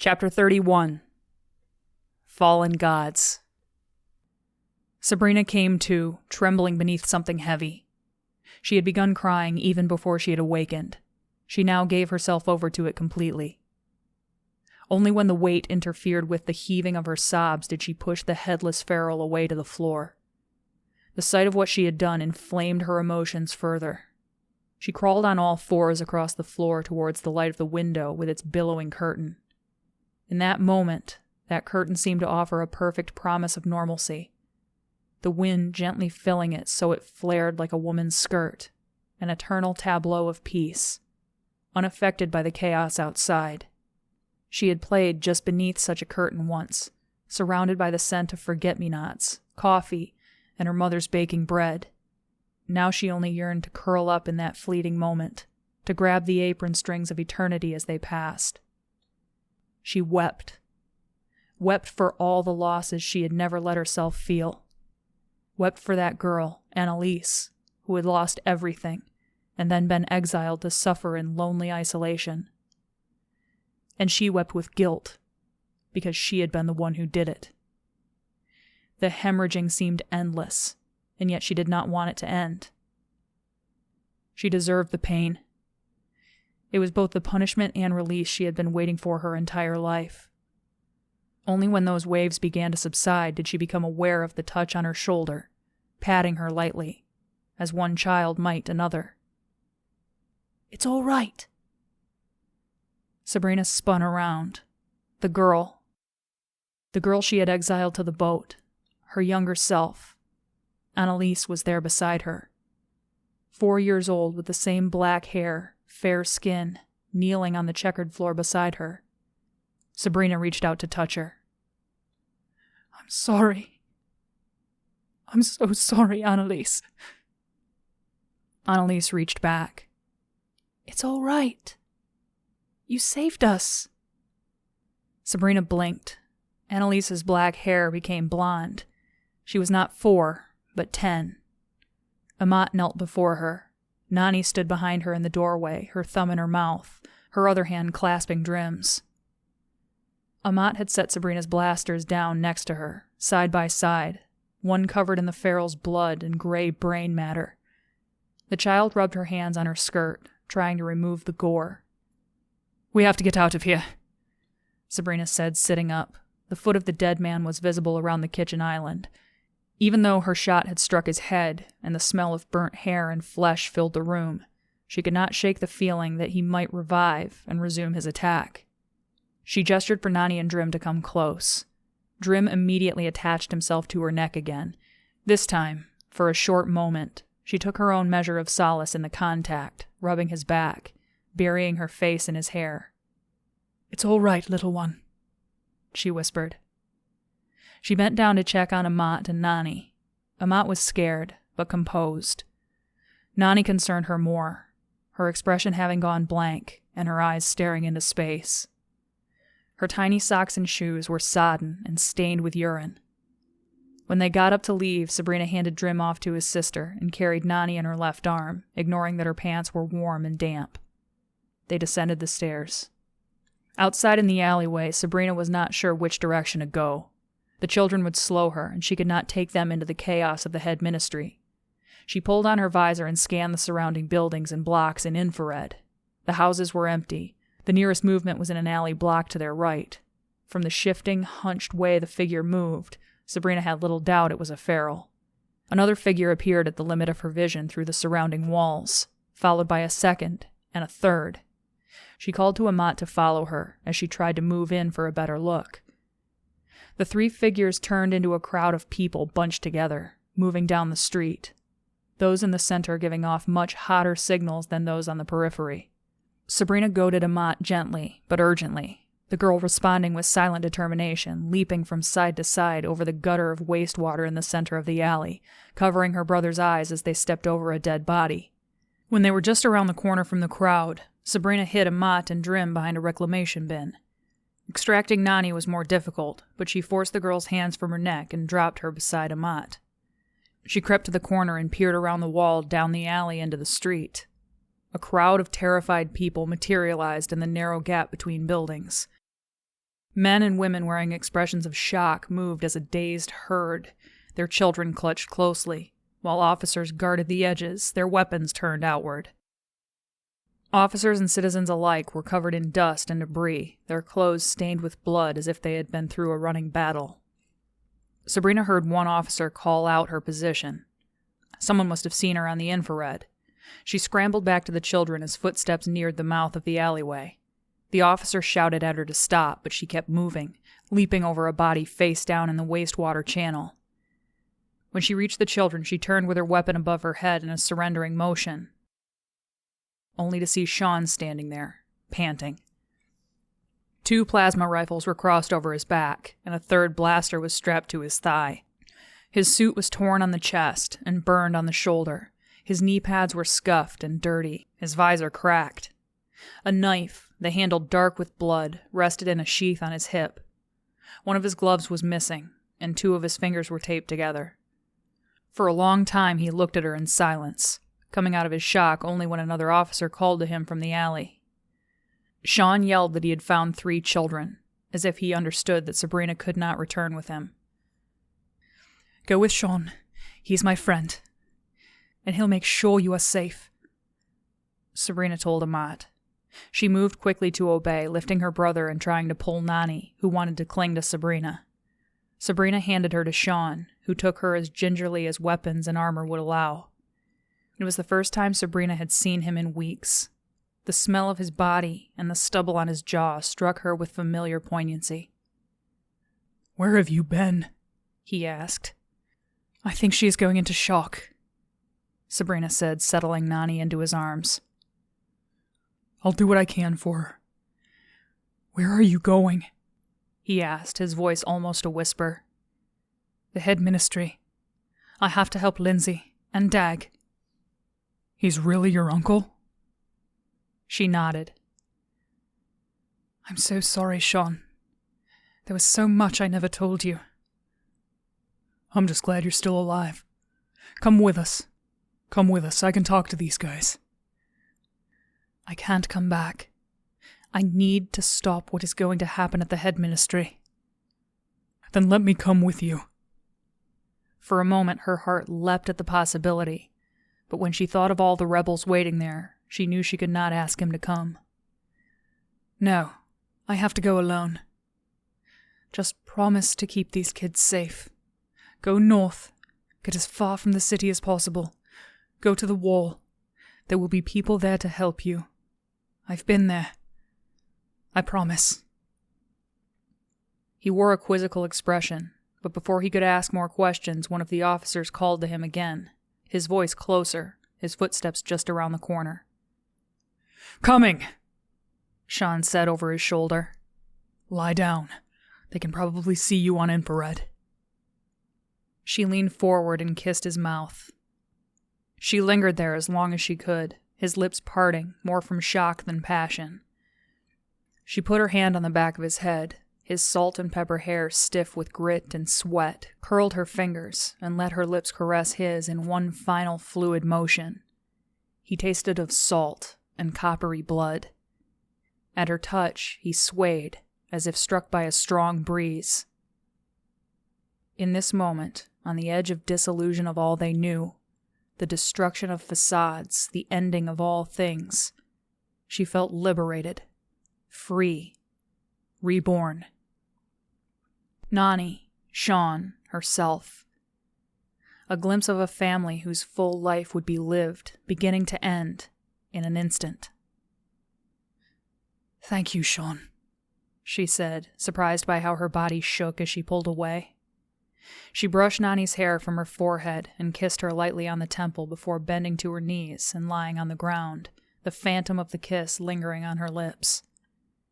Chapter 31. Fallen Gods. Sabrina came to, trembling beneath something heavy. She had begun crying even before she had awakened. She now gave herself over to it completely. Only when the weight interfered with the heaving of her sobs did she push the headless feral away to the floor. The sight of what she had done inflamed her emotions further. She crawled on all fours across the floor towards the light of the window with its billowing curtain. In that moment, that curtain seemed to offer a perfect promise of normalcy, the wind gently filling it so it flared like a woman's skirt, an eternal tableau of peace, unaffected by the chaos outside. She had played just beneath such a curtain once, surrounded by the scent of forget-me-nots, coffee, and her mother's baking bread. Now she only yearned to curl up in that fleeting moment, to grab the apron strings of eternity as they passed. She wept for all the losses she had never let herself feel. Wept for that girl, Annalise, who had lost everything, and then been exiled to suffer in lonely isolation. And she wept with guilt, because she had been the one who did it. The hemorrhaging seemed endless, and yet she did not want it to end. She deserved the pain. It was both the punishment and release she had been waiting for her entire life. Only when those waves began to subside did she become aware of the touch on her shoulder, patting her lightly, as one child might another. "It's all right." Sabrina spun around. The girl she had exiled to the boat, her younger self, Annalise, was there beside her. 4 years old with the same black hair, fair skin, kneeling on the checkered floor beside her. Sabrina reached out to touch her. "I'm sorry. I'm so sorry, Annalise." Annalise reached back. "It's all right. You saved us." Sabrina blinked. Annalise's black hair became blonde. She was not 4, but 10. Amat knelt before her. Nani stood behind her in the doorway, her thumb in her mouth, her other hand clasping Drim's. Amat had set Sabrina's blasters down next to her, side by side, one covered in the feral's blood and gray brain matter. The child rubbed her hands on her skirt, trying to remove the gore. "We have to get out of here," Sabrina said, sitting up. The foot of the dead man was visible around the kitchen island. Even though her shot had struck his head and the smell of burnt hair and flesh filled the room, she could not shake the feeling that he might revive and resume his attack. She gestured for Nani and Drim to come close. Drim immediately attached himself to her neck again. This time, for a short moment, she took her own measure of solace in the contact, rubbing his back, burying her face in his hair. "It's all right, little one," she whispered. She bent down to check on Amat and Nani. Amat was scared, but composed. Nani concerned her more, her expression having gone blank and her eyes staring into space. Her tiny socks and shoes were sodden and stained with urine. When they got up to leave, Sabrina handed Drim off to his sister and carried Nani in her left arm, ignoring that her pants were warm and damp. They descended the stairs. Outside in the alleyway, Sabrina was not sure which direction to go. The children would slow her, and she could not take them into the chaos of the head ministry. She pulled on her visor and scanned the surrounding buildings and blocks in infrared. The houses were empty. The nearest movement was in an alley blocked to their right. From the shifting, hunched way the figure moved, Sabrina had little doubt it was a feral. Another figure appeared at the limit of her vision through the surrounding walls, followed by a second and a third. She called to Amat to follow her as she tried to move in for a better look. The 3 figures turned into a crowd of people bunched together, moving down the street, those in the center giving off much hotter signals than those on the periphery. Sabrina goaded Amat gently, but urgently, the girl responding with silent determination, leaping from side to side over the gutter of wastewater in the center of the alley, covering her brother's eyes as they stepped over a dead body. When they were just around the corner from the crowd, Sabrina hid Amat and Drim behind a reclamation bin. Extracting Nani was more difficult, but she forced the girl's hands from her neck and dropped her beside Amat. She crept to the corner and peered around the wall down the alley into the street. A crowd of terrified people materialized in the narrow gap between buildings. Men and women wearing expressions of shock moved as a dazed herd, their children clutched closely, while officers guarded the edges, their weapons turned outward. Officers and citizens alike were covered in dust and debris, their clothes stained with blood as if they had been through a running battle. Sabrina heard one officer call out her position. Someone must have seen her on the infrared. She scrambled back to the children as footsteps neared the mouth of the alleyway. The officer shouted at her to stop, but she kept moving, leaping over a body face down in the wastewater channel. When she reached the children, she turned with her weapon above her head in a surrendering motion, only to see Sean standing there, panting. 2 plasma rifles were crossed over his back, and a third blaster was strapped to his thigh. His suit was torn on the chest and burned on the shoulder. His knee pads were scuffed and dirty, his visor cracked. A knife, the handle dark with blood, rested in a sheath on his hip. One of his gloves was missing, and 2 of his fingers were taped together. For a long time he looked at her in silence, coming out of his shock only when another officer called to him from the alley. Sean yelled that he had found 3 children, as if he understood that Sabrina could not return with him. "Go with Sean. He's my friend. And he'll make sure you are safe," Sabrina told Amat. She moved quickly to obey, lifting her brother and trying to pull Nani, who wanted to cling to Sabrina. Sabrina handed her to Sean, who took her as gingerly as weapons and armor would allow. It was the first time Sabrina had seen him in weeks. The smell of his body and the stubble on his jaw struck her with familiar poignancy. "Where have you been?" he asked. "I think she is going into shock," Sabrina said, settling Nani into his arms. "I'll do what I can for her." "Where are you going?" he asked, his voice almost a whisper. "The head ministry. I have to help Lindsey and Dag." "He's really your uncle?" She nodded. "I'm so sorry, Sean. There was so much I never told you." "I'm just glad you're still alive. Come with us. Come with us. I can talk to these guys." "I can't come back. I need to stop what is going to happen at the head ministry." "Then let me come with you." For a moment her heart leapt at the possibility, but when she thought of all the rebels waiting there, she knew she could not ask him to come. "No, I have to go alone. Just promise to keep these kids safe. Go north. Get as far from the city as possible. Go to the wall. There will be people there to help you. I've been there. I promise." He wore a quizzical expression, but before he could ask more questions, one of the officers called to him again, his voice closer, his footsteps just around the corner. "Coming," Sean said over his shoulder. "Lie down. They can probably see you on infrared." She leaned forward and kissed his mouth. She lingered there as long as she could, his lips parting, more from shock than passion. She put her hand on the back of his head, his salt and pepper hair stiff with grit and sweat, curled her fingers, and let her lips caress his in one final fluid motion. He tasted of salt and coppery blood. At her touch, he swayed, as if struck by a strong breeze. In this moment, on the edge of disillusion of all they knew, the destruction of facades, the ending of all things, she felt liberated, free, reborn. Nani, Sean, herself. A glimpse of a family whose full life would be lived, beginning to end, in an instant. "Thank you, Sean," she said, surprised by how her body shook as she pulled away. She brushed Nani's hair from her forehead and kissed her lightly on the temple before bending to her knees and lying on the ground, the phantom of the kiss lingering on her lips.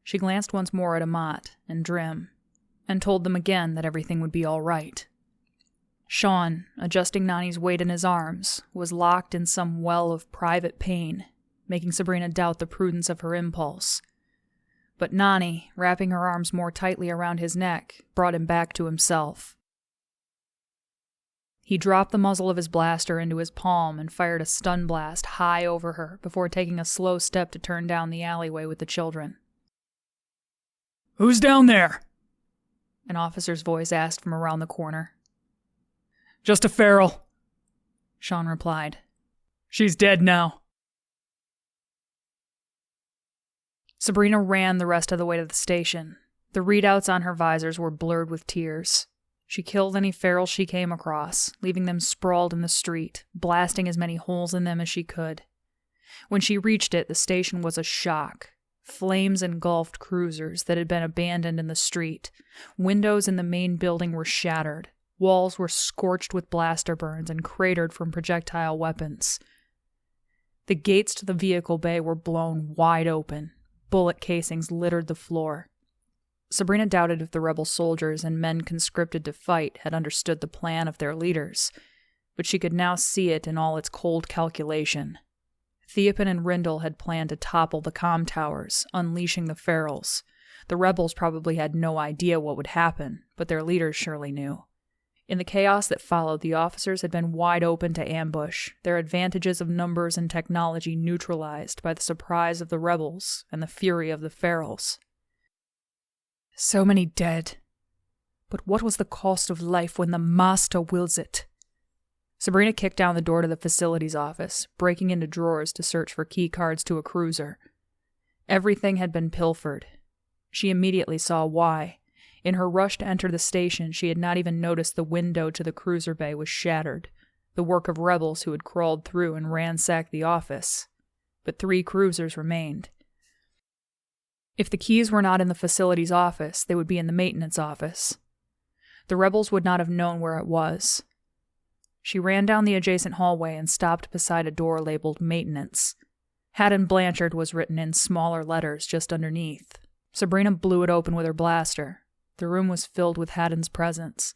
She glanced once more at Amat and Drim, and told them again that everything would be all right. Sean, adjusting Nani's weight in his arms, was locked in some well of private pain, making Sabrina doubt the prudence of her impulse. But Nani, wrapping her arms more tightly around his neck, brought him back to himself. He dropped the muzzle of his blaster into his palm and fired a stun blast high over her before taking a slow step to turn down the alleyway with the children. "Who's down there?" an officer's voice asked from around the corner. "Just a feral," Sean replied. "She's dead now." Sabrina ran the rest of the way to the station. The readouts on her visors were blurred with tears. She killed any ferals she came across, leaving them sprawled in the street, blasting as many holes in them as she could. When she reached it, the station was a shock. Flames engulfed cruisers that had been abandoned in the street. Windows in the main building were shattered. Walls were scorched with blaster burns and cratered from projectile weapons. The gates to the vehicle bay were blown wide open. Bullet casings littered the floor. Sabrina doubted if the rebel soldiers and men conscripted to fight had understood the plan of their leaders, but she could now see it in all its cold calculation. Theopen and Rindle had planned to topple the comm towers, unleashing the ferals. The rebels probably had no idea what would happen, but their leaders surely knew. In the chaos that followed, the officers had been wide open to ambush, their advantages of numbers and technology neutralized by the surprise of the rebels and the fury of the ferals. So many dead. But what was the cost of life when the master wills it? Sabrina kicked down the door to the facilities office, breaking into drawers to search for key cards to a cruiser. Everything had been pilfered. She immediately saw why. In her rush to enter the station, she had not even noticed the window to the cruiser bay was shattered, the work of rebels who had crawled through and ransacked the office. But 3 cruisers remained. If the keys were not in the facilities office, they would be in the maintenance office. The rebels would not have known where it was. She ran down the adjacent hallway and stopped beside a door labeled Maintenance. Haddon Blanchard was written in smaller letters just underneath. Sabrina blew it open with her blaster. The room was filled with Haddon's presence.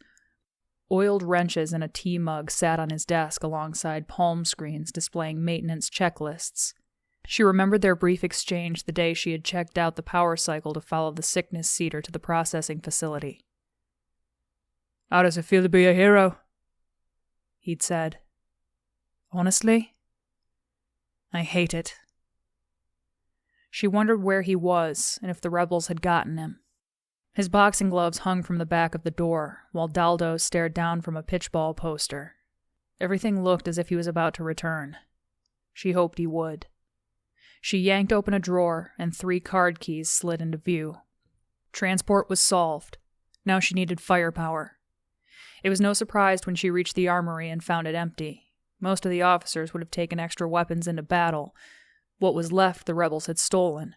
Oiled wrenches and a tea mug sat on his desk alongside palm screens displaying maintenance checklists. She remembered their brief exchange the day she had checked out the power cycle to follow the sickness seeder to the processing facility. "How does it feel to be a hero?" he'd said. "Honestly, I hate it." She wondered where he was and if the rebels had gotten him. His boxing gloves hung from the back of the door, while Daldo stared down from a pitchball poster. Everything looked as if he was about to return. She hoped he would. She yanked open a drawer, and 3 card keys slid into view. Transport was solved. Now she needed firepower. It was no surprise when she reached the armory and found it empty. Most of the officers would have taken extra weapons into battle. What was left the rebels had stolen.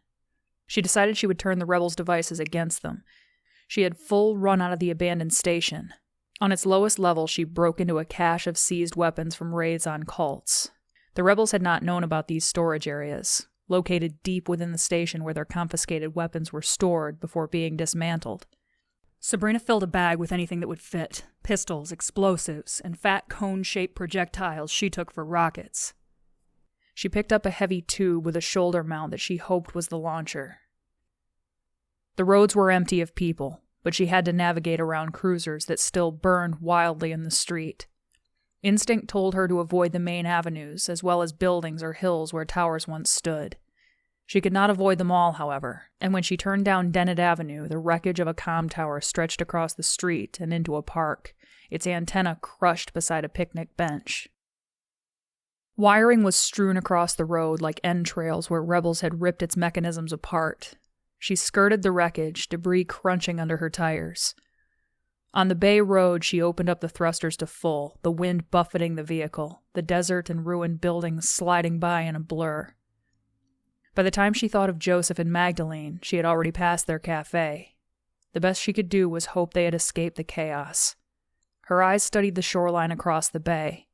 She decided she would turn the rebels' devices against them. She had full run out of the abandoned station. On its lowest level, she broke into a cache of seized weapons from raids on cults. The rebels had not known about these storage areas, located deep within the station where their confiscated weapons were stored before being dismantled. Sabrina filled a bag with anything that would fit: pistols, explosives, and fat cone-shaped projectiles she took for rockets. She picked up a heavy tube with a shoulder mount that she hoped was the launcher. The roads were empty of people, but she had to navigate around cruisers that still burned wildly in the street. Instinct told her to avoid the main avenues, as well as buildings or hills where towers once stood. She could not avoid them all, however, and when she turned down Dennett Avenue, the wreckage of a comm tower stretched across the street and into a park, its antenna crushed beside a picnic bench. Wiring was strewn across the road like entrails where rebels had ripped its mechanisms apart. She skirted the wreckage, debris crunching under her tires. On the Bay Road, she opened up the thrusters to full, the wind buffeting the vehicle, the desert and ruined buildings sliding by in a blur. By the time she thought of Joseph and Magdalene, she had already passed their cafe. The best she could do was hope they had escaped the chaos. Her eyes studied the shoreline across the bay.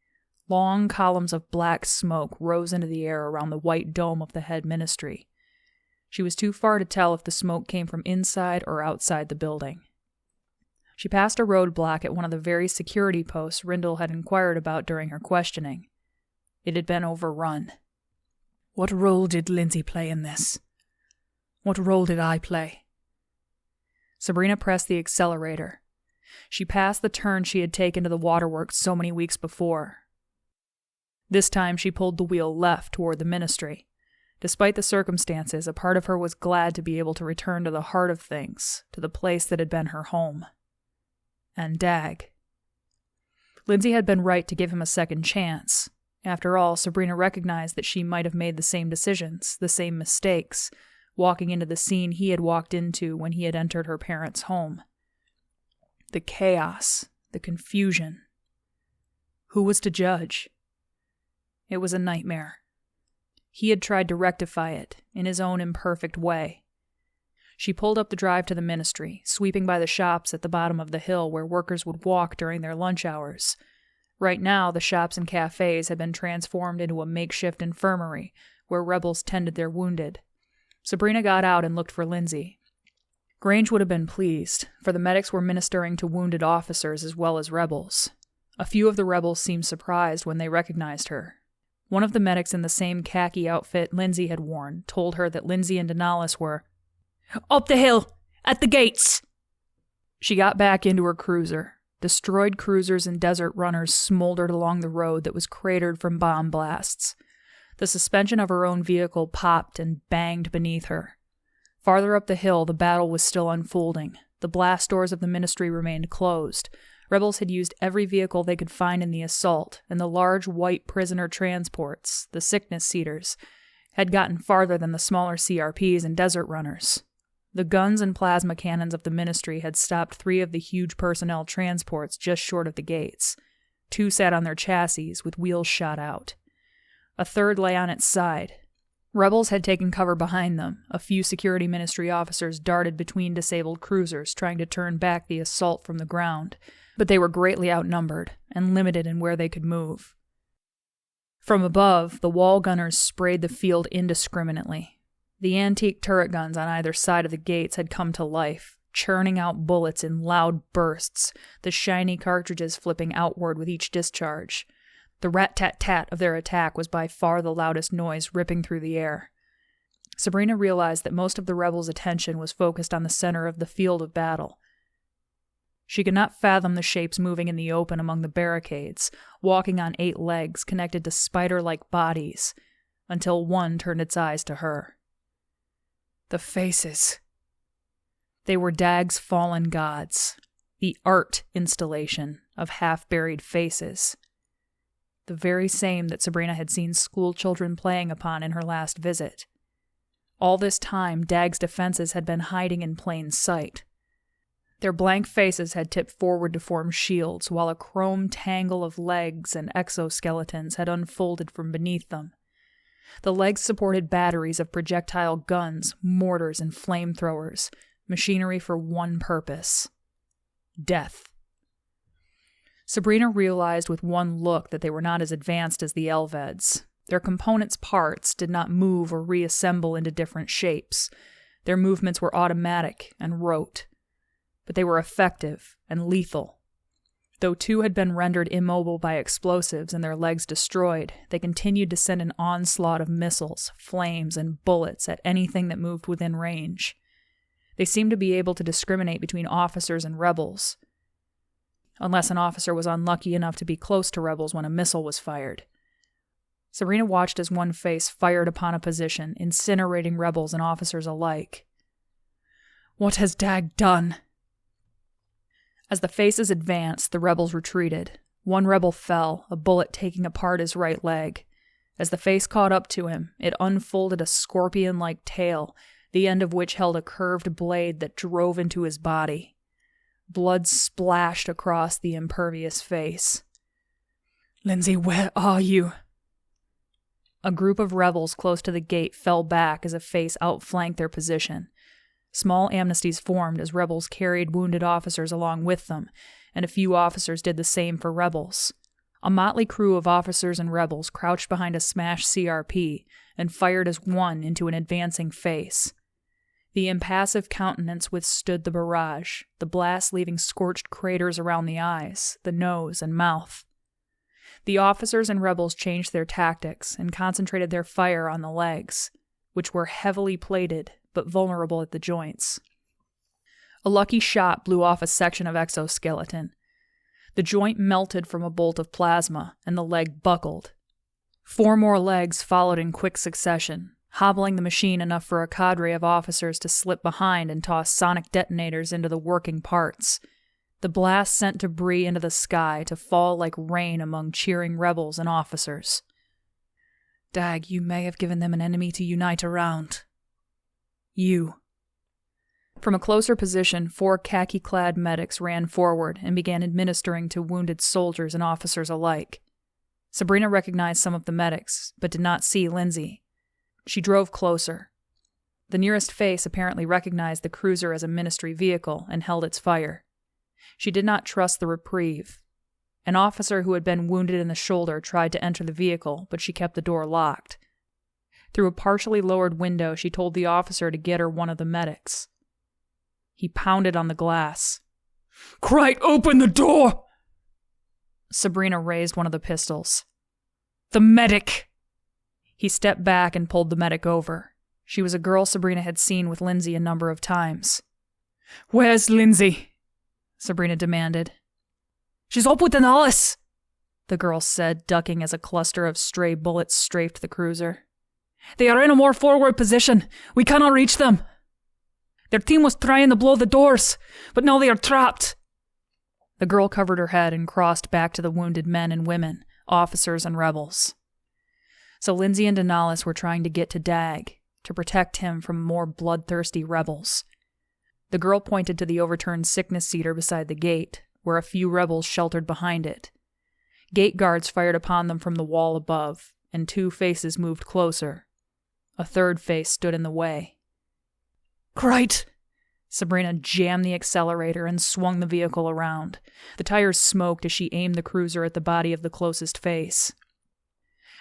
Long columns of black smoke rose into the air around the white dome of the head ministry. She was too far to tell if the smoke came from inside or outside the building. She passed a roadblock at one of the very security posts Rindle had inquired about during her questioning. It had been overrun. What role did Lindsey play in this? What role did I play? Sabrina pressed the accelerator. She passed the turn she had taken to the waterworks so many weeks before. This time she pulled the wheel left toward the ministry. Despite the circumstances, a part of her was glad to be able to return to the heart of things, to the place that had been her home. and Dag. Lindsey had been right to give him a second chance. After all, Sabrina recognized that she might have made the same decisions, the same mistakes, walking into the scene he had walked into when he had entered her parents' home. The chaos, the confusion. Who was to judge? It was a nightmare. He had tried to rectify it in his own imperfect way. She pulled up the drive to the ministry, sweeping by the shops at the bottom of the hill where workers would walk during their lunch hours. Right now, the shops and cafes had been transformed into a makeshift infirmary where rebels tended their wounded. Sabrina got out and looked for Lindsey. Grange would have been pleased, for the medics were ministering to wounded officers as well as rebels. A few of the rebels seemed surprised when they recognized her. One of the medics in the same khaki outfit Lindsey had worn told her that Lindsey and Denalius were "Up the hill! At the gates!" She got back into her cruiser. Destroyed cruisers and desert runners smoldered along the road that was cratered from bomb blasts. The suspension of her own vehicle popped and banged beneath her. Farther up the hill, the battle was still unfolding. The blast doors of the ministry remained closed. Rebels had used every vehicle they could find in the assault, and the large white prisoner transports, the sickness seaters, had gotten farther than the smaller CRPs and desert runners. The guns and plasma cannons of the ministry had stopped 3 of the huge personnel transports just short of the gates. 2 sat on their chassis, with wheels shot out. A third lay on its side. Rebels had taken cover behind them. A few security ministry officers darted between disabled cruisers, trying to turn back the assault from the ground, but they were greatly outnumbered and limited in where they could move. From above, the wall gunners sprayed the field indiscriminately. The antique turret guns on either side of the gates had come to life, churning out bullets in loud bursts, the shiny cartridges flipping outward with each discharge. The rat-tat-tat of their attack was by far the loudest noise ripping through the air. Sabrina realized that most of the rebels' attention was focused on the center of the field of battle. She could not fathom the shapes moving in the open among the barricades, walking on 8 legs connected to spider-like bodies, until one turned its eyes to her. The faces. They were Dag's fallen gods, the art installation of half-buried faces. The very same that Sabrina had seen school children playing upon in her last visit. All this time, Dag's defenses had been hiding in plain sight. Their blank faces had tipped forward to form shields, while a chrome tangle of legs and exoskeletons had unfolded from beneath them. The legs supported batteries of projectile guns, mortars, and flamethrowers, machinery for one purpose: death. Sabrina realized with one look that they were not as advanced as the Elveds. Their components' parts did not move or reassemble into different shapes. Their movements were automatic and rote, but they were effective and lethal. Though 2 had been rendered immobile by explosives and their legs destroyed, they continued to send an onslaught of missiles, flames, and bullets at anything that moved within range. They seemed to be able to discriminate between officers and rebels, unless an officer was unlucky enough to be close to rebels when a missile was fired. Sabrina watched as one face fired upon a position, incinerating rebels and officers alike. What has Dag done? As the faces advanced, the rebels retreated. One rebel fell, a bullet taking apart his right leg. As the face caught up to him, it unfolded a scorpion-like tail, the end of which held a curved blade that drove into his body. Blood splashed across the impervious face. "Lindsey, where are you?" A group of rebels close to the gate fell back as a face outflanked their position. Small amnesties formed as rebels carried wounded officers along with them, and a few officers did the same for rebels. A motley crew of officers and rebels crouched behind a smashed CRP and fired as one into an advancing face. The impassive countenance withstood the barrage, the blast leaving scorched craters around the eyes, the nose, and mouth. The officers and rebels changed their tactics and concentrated their fire on the legs, which were heavily plated but vulnerable at the joints. A lucky shot blew off a section of exoskeleton. The joint melted from a bolt of plasma, and the leg buckled. 4 more legs followed in quick succession, hobbling the machine enough for a cadre of officers to slip behind and toss sonic detonators into the working parts. The blast sent debris into the sky to fall like rain among cheering rebels and officers. Dag, you may have given them an enemy to unite around. You. From a closer position, 4 khaki-clad medics ran forward and began administering to wounded soldiers and officers alike. Sabrina recognized some of the medics, but did not see Lindsey. She drove closer. The nearest face apparently recognized the cruiser as a ministry vehicle and held its fire. She did not trust the reprieve. An officer who had been wounded in the shoulder tried to enter the vehicle, but she kept the door locked. Through a partially lowered window, she told the officer to get her one of the medics. He pounded on the glass. "Crate, open the door!" Sabrina raised one of the pistols. "The medic!" He stepped back and pulled the medic over. She was a girl Sabrina had seen with Lindsey a number of times. "Where's Lindsey?" Sabrina demanded. "She's up with Denalice," the girl said, ducking as a cluster of stray bullets strafed the cruiser. "They are in a more forward position. We cannot reach them. Their team was trying to blow the doors, but now they are trapped." The girl covered her head and crossed back to the wounded men and women, officers and rebels. So Lindsey and Denalice were trying to get to Dag, to protect him from more bloodthirsty rebels. The girl pointed to the overturned sickness seater beside the gate, where a few rebels sheltered behind it. Gate guards fired upon them from the wall above, and 2 faces moved closer. A 3rd face stood in the way. "Crate!" Sabrina jammed the accelerator and swung the vehicle around. The tires smoked as she aimed the cruiser at the body of the closest face.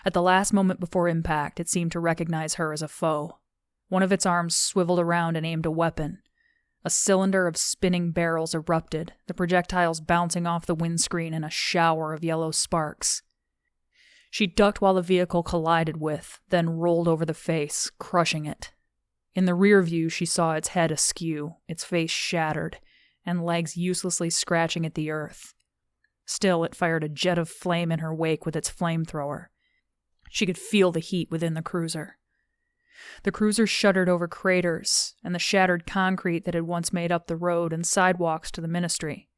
At the last moment before impact, it seemed to recognize her as a foe. One of its arms swiveled around and aimed a weapon. A cylinder of spinning barrels erupted, the projectiles bouncing off the windscreen in a shower of yellow sparks. She ducked while the vehicle collided with, then rolled over the face, crushing it. In the rear view, she saw its head askew, its face shattered, and legs uselessly scratching at the earth. Still, it fired a jet of flame in her wake with its flamethrower. She could feel the heat within the cruiser. The cruiser shuddered over craters and the shattered concrete that had once made up the road and sidewalks to the ministry.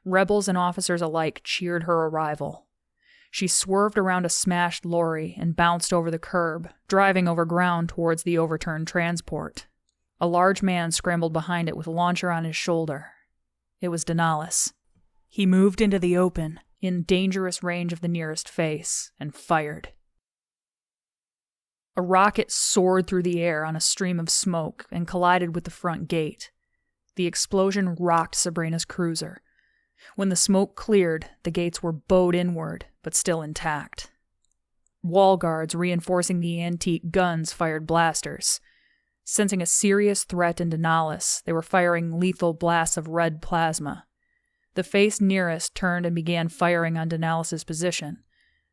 Rebels and officers alike cheered her arrival. She swerved around a smashed lorry and bounced over the curb, driving over ground towards the overturned transport. A large man scrambled behind it with a launcher on his shoulder. It was Denalice. He moved into the open, in dangerous range of the nearest face, and fired. A rocket soared through the air on a stream of smoke and collided with the front gate. The explosion rocked Sabrina's cruiser. When the smoke cleared, the gates were bowed inward, but still intact. Wall guards reinforcing the antique guns fired blasters. Sensing a serious threat in Denalice, they were firing lethal blasts of red plasma. The face nearest turned and began firing on Denalice's position.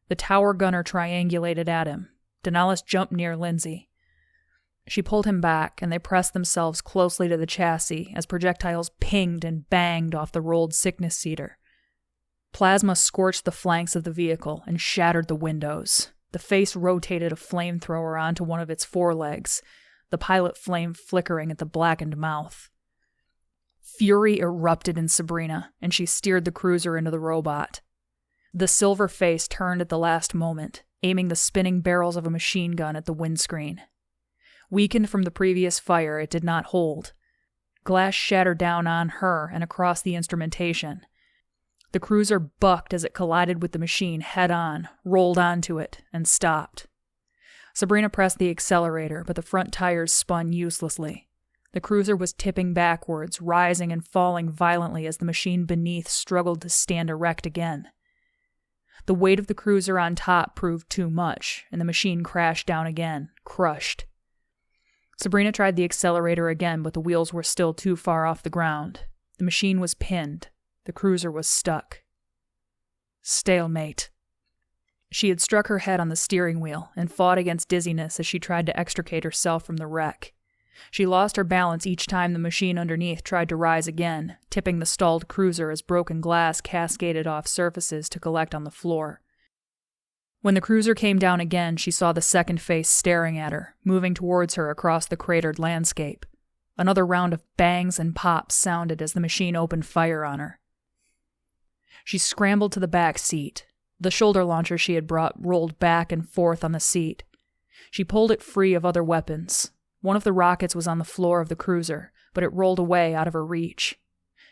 The tower gunner triangulated at him. Denalice jumped near Lindsey. She pulled him back, and they pressed themselves closely to the chassis as projectiles pinged and banged off the rolled sickness seater. Plasma scorched the flanks of the vehicle and shattered the windows. The face rotated a flamethrower onto one of its forelegs, the pilot flame flickering at the blackened mouth. Fury erupted in Sabrina, and she steered the cruiser into the robot. The silver face turned at the last moment, aiming the spinning barrels of a machine gun at the windscreen. Weakened from the previous fire, it did not hold. Glass shattered down on her and across the instrumentation. The cruiser bucked as it collided with the machine head-on, rolled onto it, and stopped. Sabrina pressed the accelerator, but the front tires spun uselessly. The cruiser was tipping backwards, rising and falling violently as the machine beneath struggled to stand erect again. The weight of the cruiser on top proved too much, and the machine crashed down again, crushed. Sabrina tried the accelerator again, but the wheels were still too far off the ground. The machine was pinned. The cruiser was stuck. Stalemate. She had struck her head on the steering wheel and fought against dizziness as she tried to extricate herself from the wreck. She lost her balance each time the machine underneath tried to rise again, tipping the stalled cruiser as broken glass cascaded off surfaces to collect on the floor. When the cruiser came down again, she saw the second face staring at her, moving towards her across the cratered landscape. Another round of bangs and pops sounded as the machine opened fire on her. She scrambled to the back seat. The shoulder launcher she had brought rolled back and forth on the seat. She pulled it free of other weapons. One of the rockets was on the floor of the cruiser, but it rolled away out of her reach.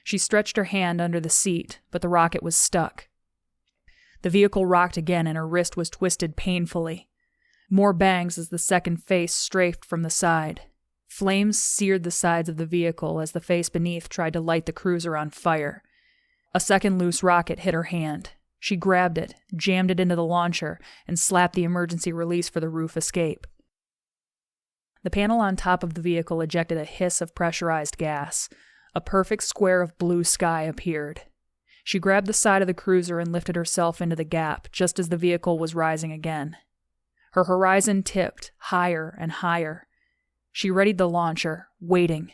She stretched her hand under the seat, but the rocket was stuck. The vehicle rocked again and her wrist was twisted painfully. More bangs as the second face strafed from the side. Flames seared the sides of the vehicle as the face beneath tried to light the cruiser on fire. A second loose rocket hit her hand. She grabbed it, jammed it into the launcher, and slapped the emergency release for the roof escape. The panel on top of the vehicle ejected a hiss of pressurized gas. A perfect square of blue sky appeared. She grabbed the side of the cruiser and lifted herself into the gap just as the vehicle was rising again. Her horizon tipped higher and higher. She readied the launcher, waiting.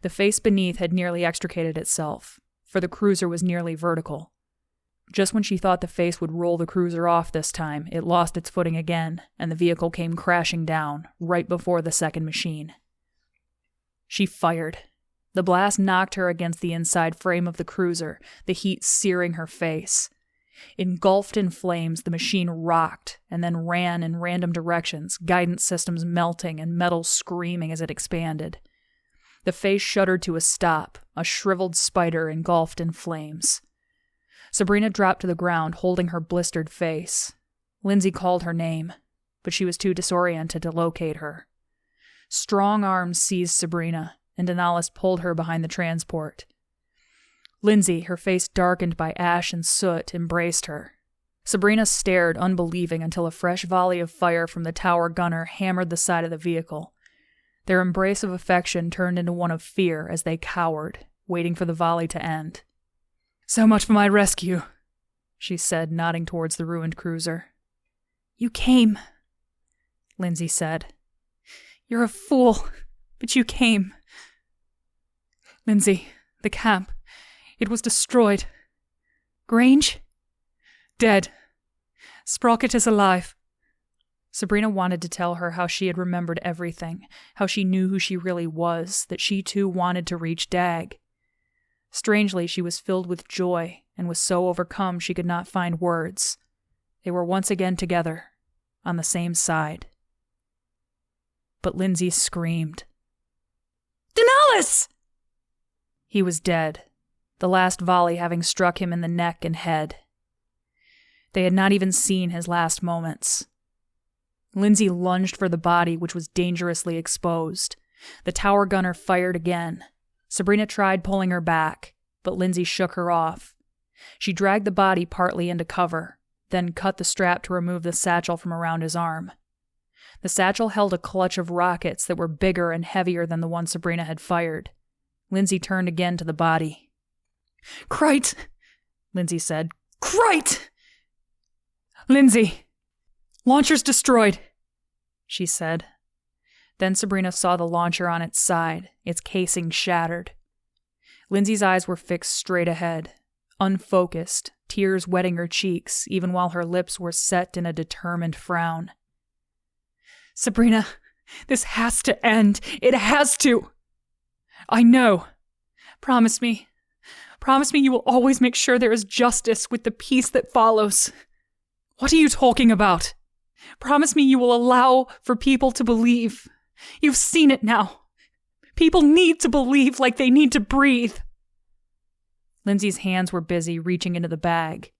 The face beneath had nearly extricated itself, for the cruiser was nearly vertical. Just when she thought the face would roll the cruiser off this time, it lost its footing again, and the vehicle came crashing down, right before the second machine. She fired. The blast knocked her against the inside frame of the cruiser, the heat searing her face. Engulfed in flames, the machine rocked and then ran in random directions, guidance systems melting and metal screaming as it expanded. The face shuddered to a stop, a shriveled spider engulfed in flames. Sabrina dropped to the ground, holding her blistered face. Lindsey called her name, but she was too disoriented to locate her. Strong arms seized Sabrina, and Denalice pulled her behind the transport. Lindsey, her face darkened by ash and soot, embraced her. Sabrina stared, unbelieving, until a fresh volley of fire from the tower gunner hammered the side of the vehicle. Their embrace of affection turned into one of fear as they cowered, waiting for the volley to end. "So much for my rescue," she said, nodding towards the ruined cruiser. "You came," Lindsey said. "You're a fool, but you came." "Lindsey, the camp. It was destroyed. Grange? Dead. Sprocket is alive." Sabrina wanted to tell her how she had remembered everything, how she knew who she really was, that she too wanted to reach Dag. Strangely, she was filled with joy and was so overcome she could not find words. They were once again together, on the same side. But Lindsey screamed. "Denalice!" He was dead, the last volley having struck him in the neck and head. They had not even seen his last moments. Lindsey lunged for the body, which was dangerously exposed. The tower gunner fired again. Sabrina tried pulling her back, but Lindsey shook her off. She dragged the body partly into cover, then cut the strap to remove the satchel from around his arm. The satchel held a clutch of rockets that were bigger and heavier than the one Sabrina had fired. Lindsey turned again to the body. "Crite!" Lindsey said. "Crite!" "Lindsey! Launcher's destroyed," she said. Then Sabrina saw the launcher on its side, its casing shattered. Lindsey's eyes were fixed straight ahead, unfocused, tears wetting her cheeks, even while her lips were set in a determined frown. "Sabrina, this has to end. It has to. I know. Promise me. Promise me you will always make sure there is justice with the peace that follows. What are you talking about? Promise me you will allow for people to believe. You've seen it now. People need to believe like they need to breathe." Lindsey's hands were busy reaching into the bag.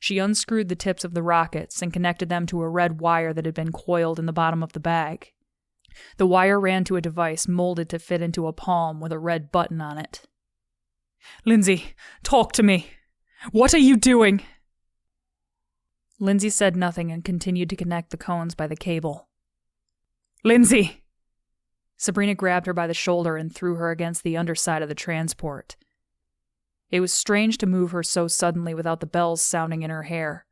She unscrewed the tips of the rockets and connected them to a red wire that had been coiled in the bottom of the bag. The wire ran to a device molded to fit into a palm with a red button on it. "Lindsey, talk to me. What are you doing?" Lindsey said nothing and continued to connect the cones by the cable. "Lindsey!" Sabrina grabbed her by the shoulder and threw her against the underside of the transport. It was strange to move her so suddenly without the bells sounding in her hair.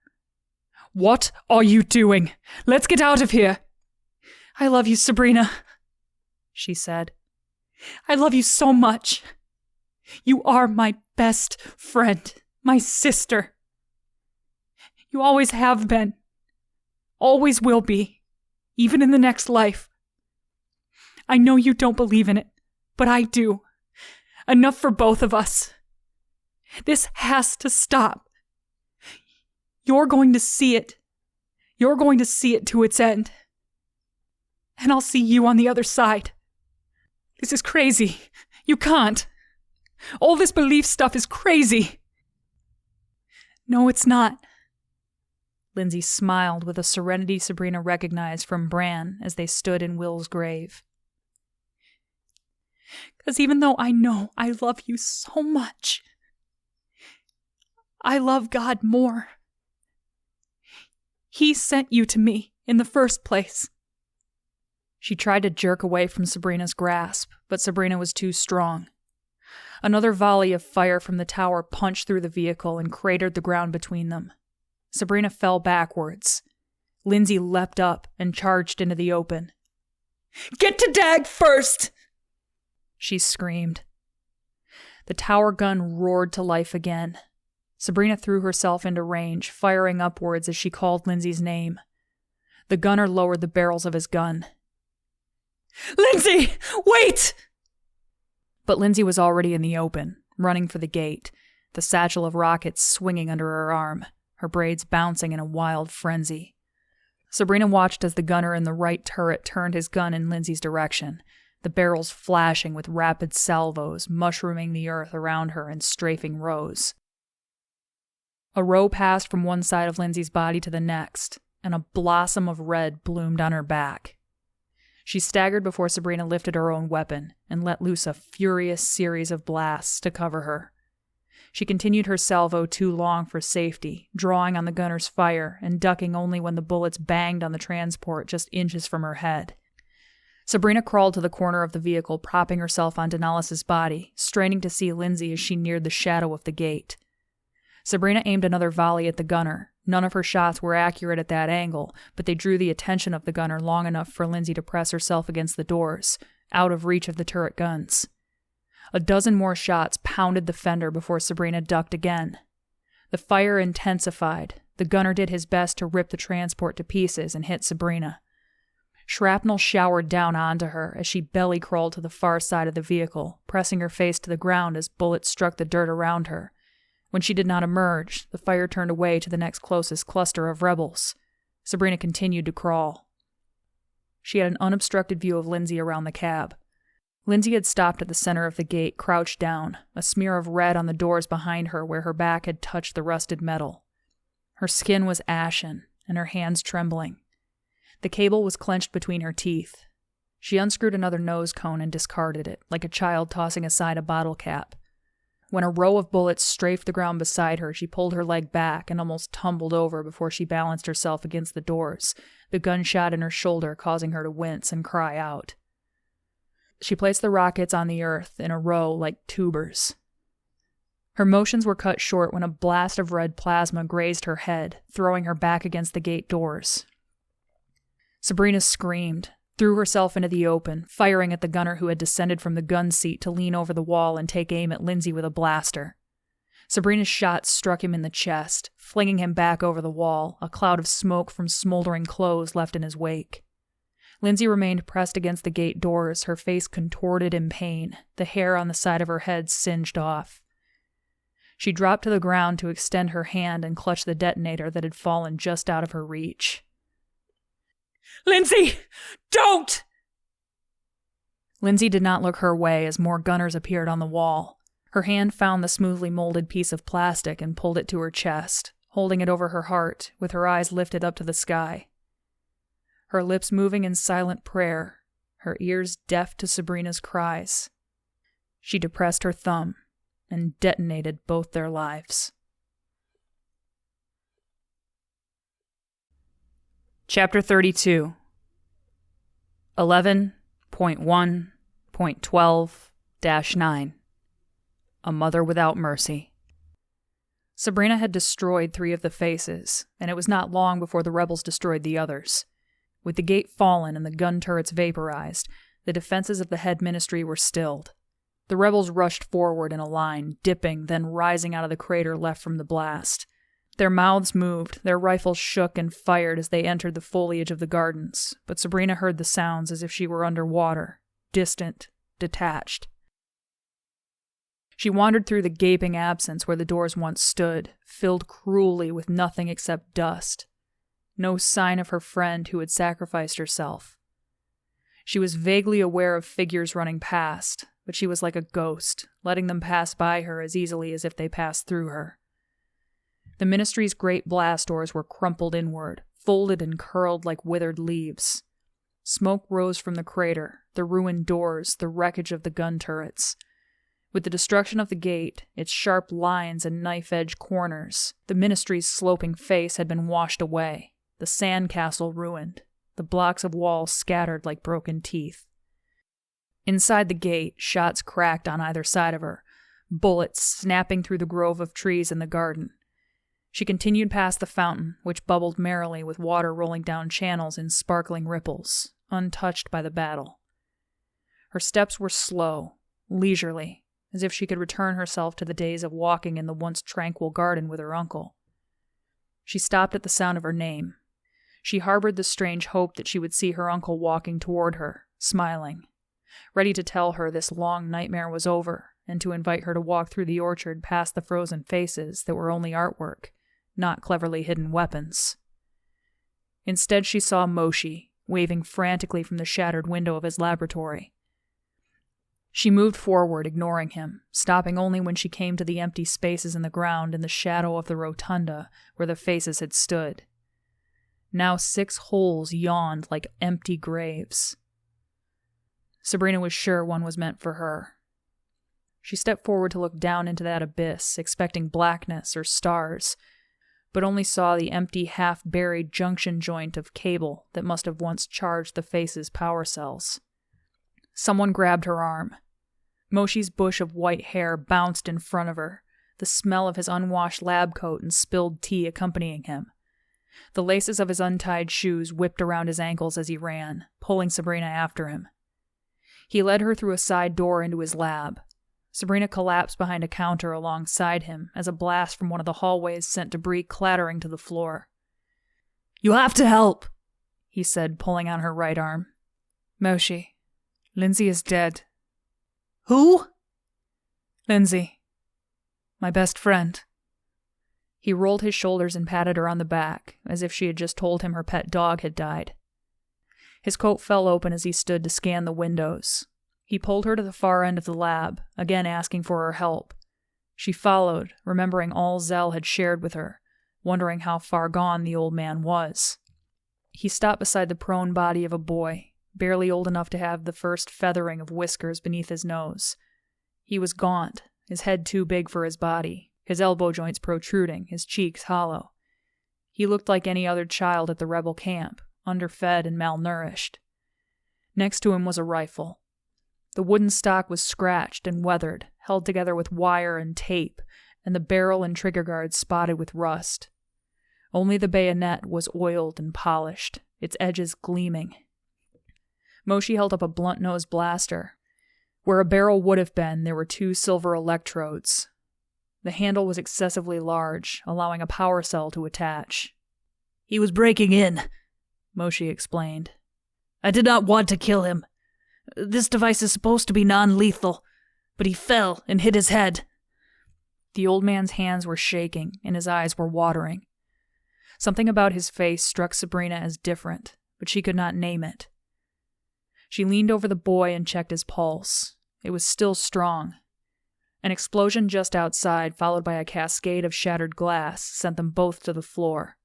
"What are you doing? Let's get out of here!" "I love you, Sabrina," she said. "I love you so much. You are my best friend, my sister. You always have been, always will be, even in the next life. I know you don't believe in it, but I do. Enough for both of us. This has to stop. You're going to see it. You're going to see it to its end. And I'll see you on the other side. This is crazy. You can't. All this belief stuff is crazy. No, it's not. Lindsey smiled with a serenity Sabrina recognized from Bran as they stood in Will's grave. Because even though I know I love you so much, I love God more. He sent you to me in the first place. She tried to jerk away from Sabrina's grasp, but Sabrina was too strong. Another volley of fire from the tower punched through the vehicle and cratered the ground between them. Sabrina fell backwards. Lindsey leapt up and charged into the open. "Get to Dag first!" she screamed. The tower gun roared to life again. Sabrina threw herself into range, firing upwards as she called Lindsey's name. The gunner lowered the barrels of his gun. "Lindsey, wait!" But Lindsey was already in the open, running for the gate, the satchel of rockets swinging under her arm, her braids bouncing in a wild frenzy. Sabrina watched as the gunner in the right turret turned his gun in Lindsey's direction, the barrels flashing with rapid salvos, mushrooming the earth around her in strafing rows. A row passed from one side of Lindsey's body to the next, and a blossom of red bloomed on her back. She staggered before Sabrina lifted her own weapon and let loose a furious series of blasts to cover her. She continued her salvo too long for safety, drawing on the gunner's fire and ducking only when the bullets banged on the transport just inches from her head. Sabrina crawled to the corner of the vehicle, propping herself on Denalis's body, straining to see Lindsey as she neared the shadow of the gate. Sabrina aimed another volley at the gunner. None of her shots were accurate at that angle, but they drew the attention of the gunner long enough for Lindsey to press herself against the doors, out of reach of the turret guns. A dozen more shots pounded the fender before Sabrina ducked again. The fire intensified. The gunner did his best to rip the transport to pieces and hit Sabrina. Shrapnel showered down onto her as she belly crawled to the far side of the vehicle, pressing her face to the ground as bullets struck the dirt around her. When she did not emerge, the fire turned away to the next closest cluster of rebels. Sabrina continued to crawl. She had an unobstructed view of Lindsey around the cab. Lindsey had stopped at the center of the gate, crouched down, a smear of red on the doors behind her where her back had touched the rusted metal. Her skin was ashen, and her hands trembling. The cable was clenched between her teeth. She unscrewed another nose cone and discarded it, like a child tossing aside a bottle cap. When a row of bullets strafed the ground beside her, she pulled her leg back and almost tumbled over before she balanced herself against the doors, the gunshot in her shoulder causing her to wince and cry out. She placed the rockets on the earth in a row like tubers. Her motions were cut short when a blast of red plasma grazed her head, throwing her back against the gate doors. Sabrina screamed, threw herself into the open, firing at the gunner who had descended from the gun seat to lean over the wall and take aim at Lindsey with a blaster. Sabrina's shot struck him in the chest, flinging him back over the wall, a cloud of smoke from smoldering clothes left in his wake. Lindsey remained pressed against the gate doors, her face contorted in pain, the hair on the side of her head singed off. She dropped to the ground to extend her hand and clutch the detonator that had fallen just out of her reach. "Lindsey, don't!" Lindsey did not look her way as more gunners appeared on the wall. Her hand found the smoothly molded piece of plastic and pulled it to her chest, holding it over her heart, with her eyes lifted up to the sky. Her lips moving in silent prayer, her ears deaf to Sabrina's cries. She depressed her thumb and detonated both their lives. Chapter 32 11.1.12-9 A Mother Without Mercy. Sabrina had destroyed 3 of the faces, and it was not long before the rebels destroyed the others. With the gate fallen and the gun turrets vaporized, the defenses of the head ministry were stilled. The rebels rushed forward in a line, dipping, then rising out of the crater left from the blast. Their mouths moved, their rifles shook and fired as they entered the foliage of the gardens, but Sabrina heard the sounds as if she were underwater, distant, detached. She wandered through the gaping absence where the doors once stood, filled cruelly with nothing except dust. No sign of her friend who had sacrificed herself. She was vaguely aware of figures running past, but she was like a ghost, letting them pass by her as easily as if they passed through her. The ministry's great blast doors were crumpled inward, folded and curled like withered leaves. Smoke rose from the crater, the ruined doors, the wreckage of the gun turrets. With the destruction of the gate, its sharp lines and knife-edged corners, the ministry's sloping face had been washed away, the sand castle ruined, the blocks of walls scattered like broken teeth. Inside the gate, shots cracked on either side of her, bullets snapping through the grove of trees in the garden. She continued past the fountain, which bubbled merrily with water rolling down channels in sparkling ripples, untouched by the battle. Her steps were slow, leisurely, as if she could return herself to the days of walking in the once tranquil garden with her uncle. She stopped at the sound of her name. She harbored the strange hope that she would see her uncle walking toward her, smiling, ready to tell her this long nightmare was over, and to invite her to walk through the orchard past the frozen faces that were only artwork, not cleverly hidden weapons. Instead, she saw Moshe, waving frantically from the shattered window of his laboratory. She moved forward, ignoring him, stopping only when she came to the empty spaces in the ground in the shadow of the rotunda where the faces had stood. Now 6 holes yawned like empty graves. Sabrina was sure one was meant for her. She stepped forward to look down into that abyss, expecting blackness or stars, but only saw the empty, half-buried junction joint of cable that must have once charged the face's power cells. Someone grabbed her arm. Moshe's bush of white hair bounced in front of her, the smell of his unwashed lab coat and spilled tea accompanying him. The laces of his untied shoes whipped around his ankles as he ran, pulling Sabrina after him. He led her through a side door into his lab. Sabrina collapsed behind a counter alongside him as a blast from one of the hallways sent debris clattering to the floor. "You have to help," he said, pulling on her right arm. "Moshe, Lindsey is dead." "Who?" "Lindsey. My best friend." He rolled his shoulders and patted her on the back, as if she had just told him her pet dog had died. His coat fell open as he stood to scan the windows. He pulled her to the far end of the lab, again asking for her help. She followed, remembering all Zell had shared with her, wondering how far gone the old man was. He stopped beside the prone body of a boy, barely old enough to have the first feathering of whiskers beneath his nose. He was gaunt, his head too big for his body, his elbow joints protruding, his cheeks hollow. He looked like any other child at the rebel camp, underfed and malnourished. Next to him was a rifle. The wooden stock was scratched and weathered, held together with wire and tape, and the barrel and trigger guards spotted with rust. Only the bayonet was oiled and polished, its edges gleaming. Moshe held up a blunt-nosed blaster. Where a barrel would have been, there were 2 silver electrodes. The handle was excessively large, allowing a power cell to attach. "He was breaking in," Moshe explained. "I did not want to kill him. This device is supposed to be non-lethal, but he fell and hit his head." The old man's hands were shaking, and his eyes were watering. Something about his face struck Sabrina as different, but she could not name it. She leaned over the boy and checked his pulse. It was still strong. An explosion just outside, followed by a cascade of shattered glass, sent them both to the floor.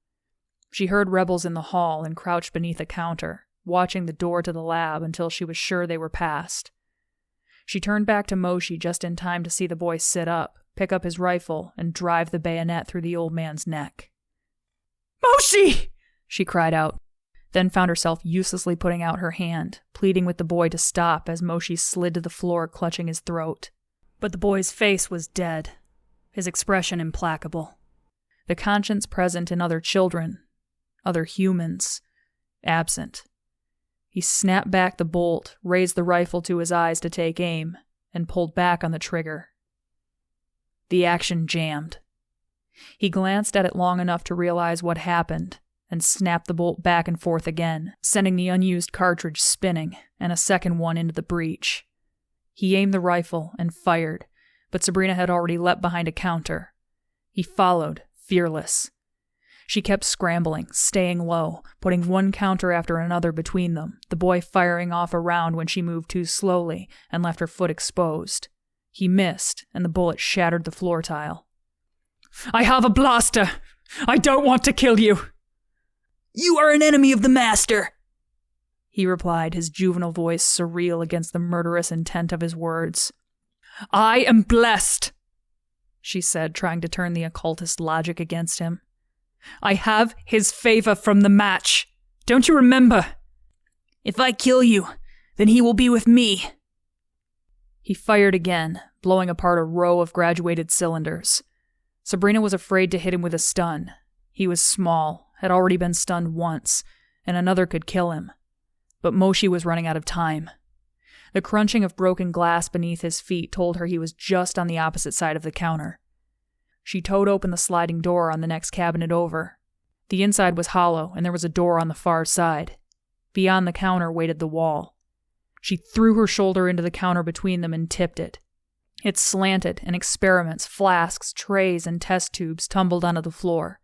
She heard rebels in the hall and crouched beneath a counter, watching the door to the lab until she was sure they were past. She turned back to Moshe just in time to see the boy sit up, pick up his rifle, and drive the bayonet through the old man's neck. "Moshe!" she cried out, then found herself uselessly putting out her hand, pleading with the boy to stop as Moshe slid to the floor, clutching his throat. But the boy's face was dead, his expression implacable. The conscience present in other children, other humans, absent. He snapped back the bolt, raised the rifle to his eyes to take aim, and pulled back on the trigger. The action jammed. He glanced at it long enough to realize what happened, and snapped the bolt back and forth again, sending the unused cartridge spinning, and a second one into the breech. He aimed the rifle and fired, but Sabrina had already leapt behind a counter. He followed, fearless. She kept scrambling, staying low, putting one counter after another between them, the boy firing off a round when she moved too slowly and left her foot exposed. He missed, and the bullet shattered the floor tile. "I have a blaster! I don't want to kill you!" "You are an enemy of the master!" he replied, his juvenile voice surreal against the murderous intent of his words. "I am blessed," she said, trying to turn the occultist logic against him. "I have his favor from the match. Don't you remember? If I kill you, then he will be with me." He fired again, blowing apart a row of graduated cylinders. Sabrina was afraid to hit him with a stun. He was small, had already been stunned once, and another could kill him. But Moshi was running out of time. The crunching of broken glass beneath his feet told her he was just on the opposite side of the counter. She towed open the sliding door on the next cabinet over. The inside was hollow, and there was a door on the far side. Beyond the counter waited the wall. She threw her shoulder into the counter between them and tipped it. It slanted, and experiments, flasks, trays, and test tubes tumbled onto the floor.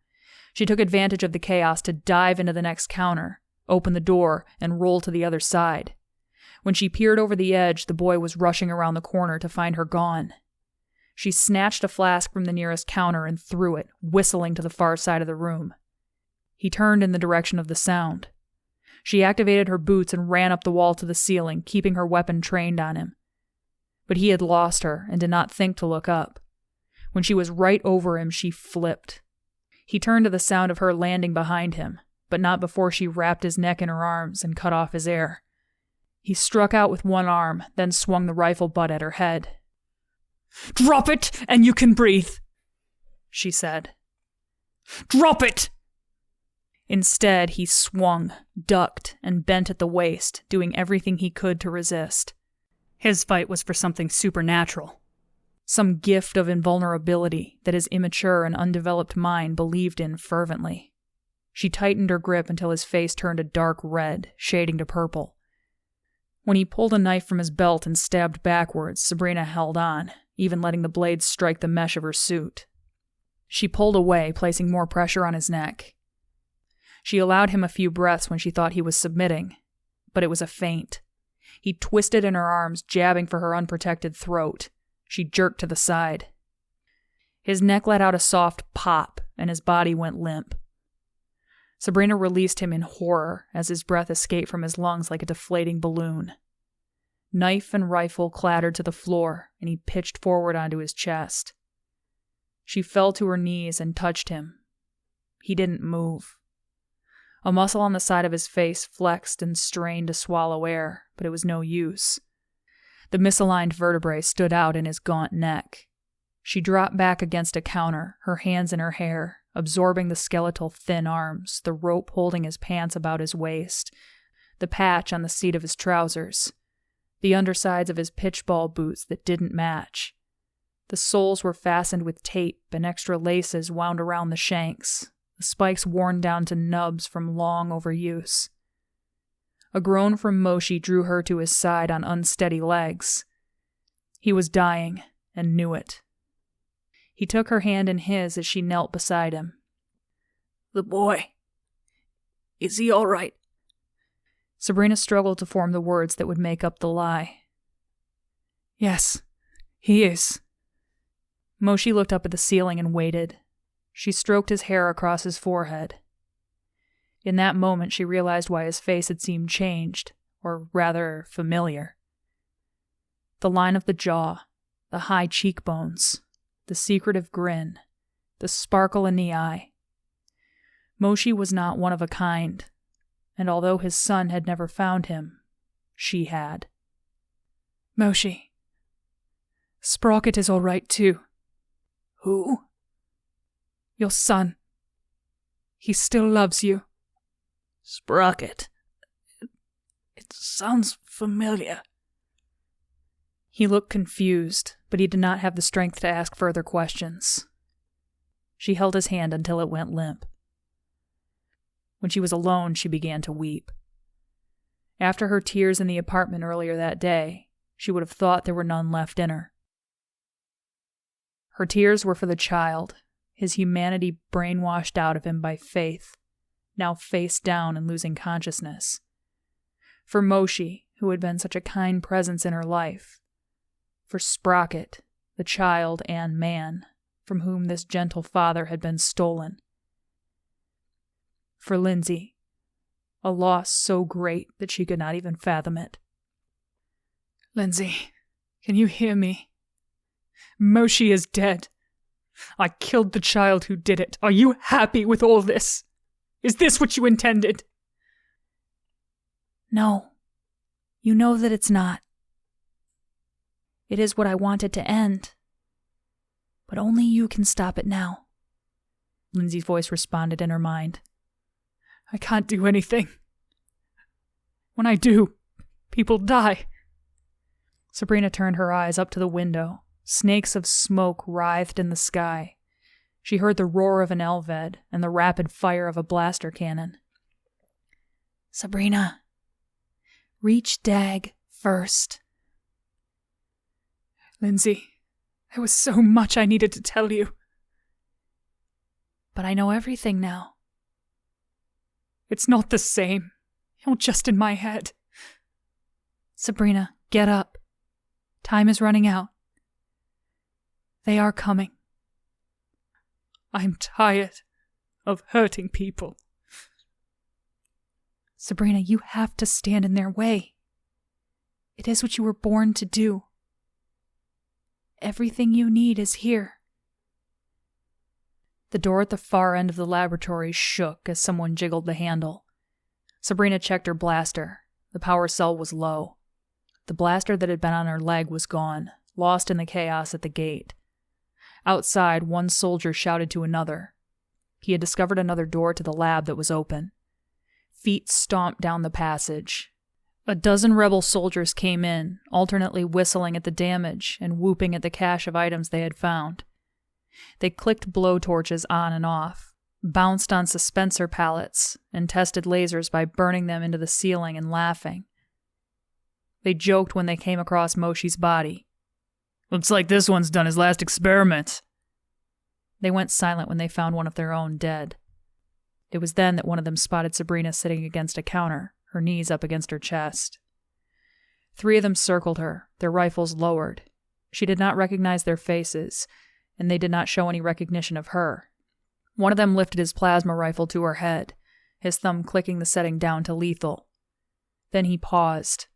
She took advantage of the chaos to dive into the next counter, open the door, and roll to the other side. When she peered over the edge, the boy was rushing around the corner to find her gone. She snatched a flask from the nearest counter and threw it, whistling to the far side of the room. He turned in the direction of the sound. She activated her boots and ran up the wall to the ceiling, keeping her weapon trained on him. But he had lost her and did not think to look up. When she was right over him, she flipped. He turned to the sound of her landing behind him, but not before she wrapped his neck in her arms and cut off his air. He struck out with one arm, then swung the rifle butt at her head. "Drop it, and you can breathe," she said. "Drop it!" Instead, he swung, ducked, and bent at the waist, doing everything he could to resist. His fight was for something supernatural. Some gift of invulnerability that his immature and undeveloped mind believed in fervently. She tightened her grip until his face turned a dark red, shading to purple. When he pulled a knife from his belt and stabbed backwards, Sabrina held on, even letting the blade strike the mesh of her suit. She pulled away, placing more pressure on his neck. She allowed him a few breaths when she thought he was submitting, but it was a feint. He twisted in her arms, jabbing for her unprotected throat. She jerked to the side. His neck let out a soft pop, and his body went limp. Sabrina released him in horror as his breath escaped from his lungs like a deflating balloon. Knife and rifle clattered to the floor, and he pitched forward onto his chest. She fell to her knees and touched him. He didn't move. A muscle on the side of his face flexed and strained to swallow air, but it was no use. The misaligned vertebrae stood out in his gaunt neck. She dropped back against a counter, her hands in her hair, absorbing the skeletal thin arms, the rope holding his pants about his waist, the patch on the seat of his trousers, the undersides of his pitchball boots that didn't match. The soles were fastened with tape and extra laces wound around the shanks, the spikes worn down to nubs from long overuse. A groan from Moshi drew her to his side on unsteady legs. He was dying, and knew it. He took her hand in his as she knelt beside him. "The boy. Is he all right?" Sabrina struggled to form the words that would make up the lie. "Yes, he is." Moshi looked up at the ceiling and waited. She stroked his hair across his forehead. In that moment, she realized why his face had seemed changed, or rather, familiar. The line of the jaw, the high cheekbones, the secretive grin, the sparkle in the eye. Moshi was not one of a kind, and although his son had never found him, she had. "Moshi. Sprocket is all right, too." "Who?" "Your son. He still loves you." "Sprocket. It sounds familiar." He looked confused, but he did not have the strength to ask further questions. She held his hand until it went limp. When she was alone, she began to weep. After her tears in the apartment earlier that day, she would have thought there were none left in her. Her tears were for the child, his humanity brainwashed out of him by faith, now face down and losing consciousness. For Moshe, who had been such a kind presence in her life. For Sprocket, the child and man, from whom this gentle father had been stolen. For Lindsey, a loss so great that she could not even fathom it. "Lindsey, can you hear me? Moshe is dead. I killed the child who did it. Are you happy with all this? Is this what you intended?" "No. You know that it's not. It is what I wanted to end. But only you can stop it now," Lindsey's voice responded in her mind. "I can't do anything. When I do, people die." Sabrina turned her eyes up to the window. Snakes of smoke writhed in the sky. She heard the roar of an Elved and the rapid fire of a blaster cannon. "Sabrina, reach Dag first." "Lindsey, there was so much I needed to tell you." "But I know everything now." "It's not the same. You're just in my head." "Sabrina, get up. Time is running out. They are coming." "I'm tired of hurting people." "Sabrina, you have to stand in their way. It is what you were born to do. Everything you need is here." The door at the far end of the laboratory shook as someone jiggled the handle. Sabrina checked her blaster. The power cell was low. The blaster that had been on her leg was gone, lost in the chaos at the gate. Outside, one soldier shouted to another. He had discovered another door to the lab that was open. Feet stomped down the passage. A dozen rebel soldiers came in, alternately whistling at the damage and whooping at the cache of items they had found. They clicked blowtorches on and off, bounced on suspensor pallets, and tested lasers by burning them into the ceiling and laughing. They joked when they came across Moshe's body. "Looks like this one's done his last experiment." They went silent when they found one of their own dead. It was then that one of them spotted Sabrina sitting against a counter, her knees up against her chest. 3 of them circled her, their rifles lowered. She did not recognize their faces, and they did not show any recognition of her. One of them lifted his plasma rifle to her head, his thumb clicking the setting down to lethal. Then he paused.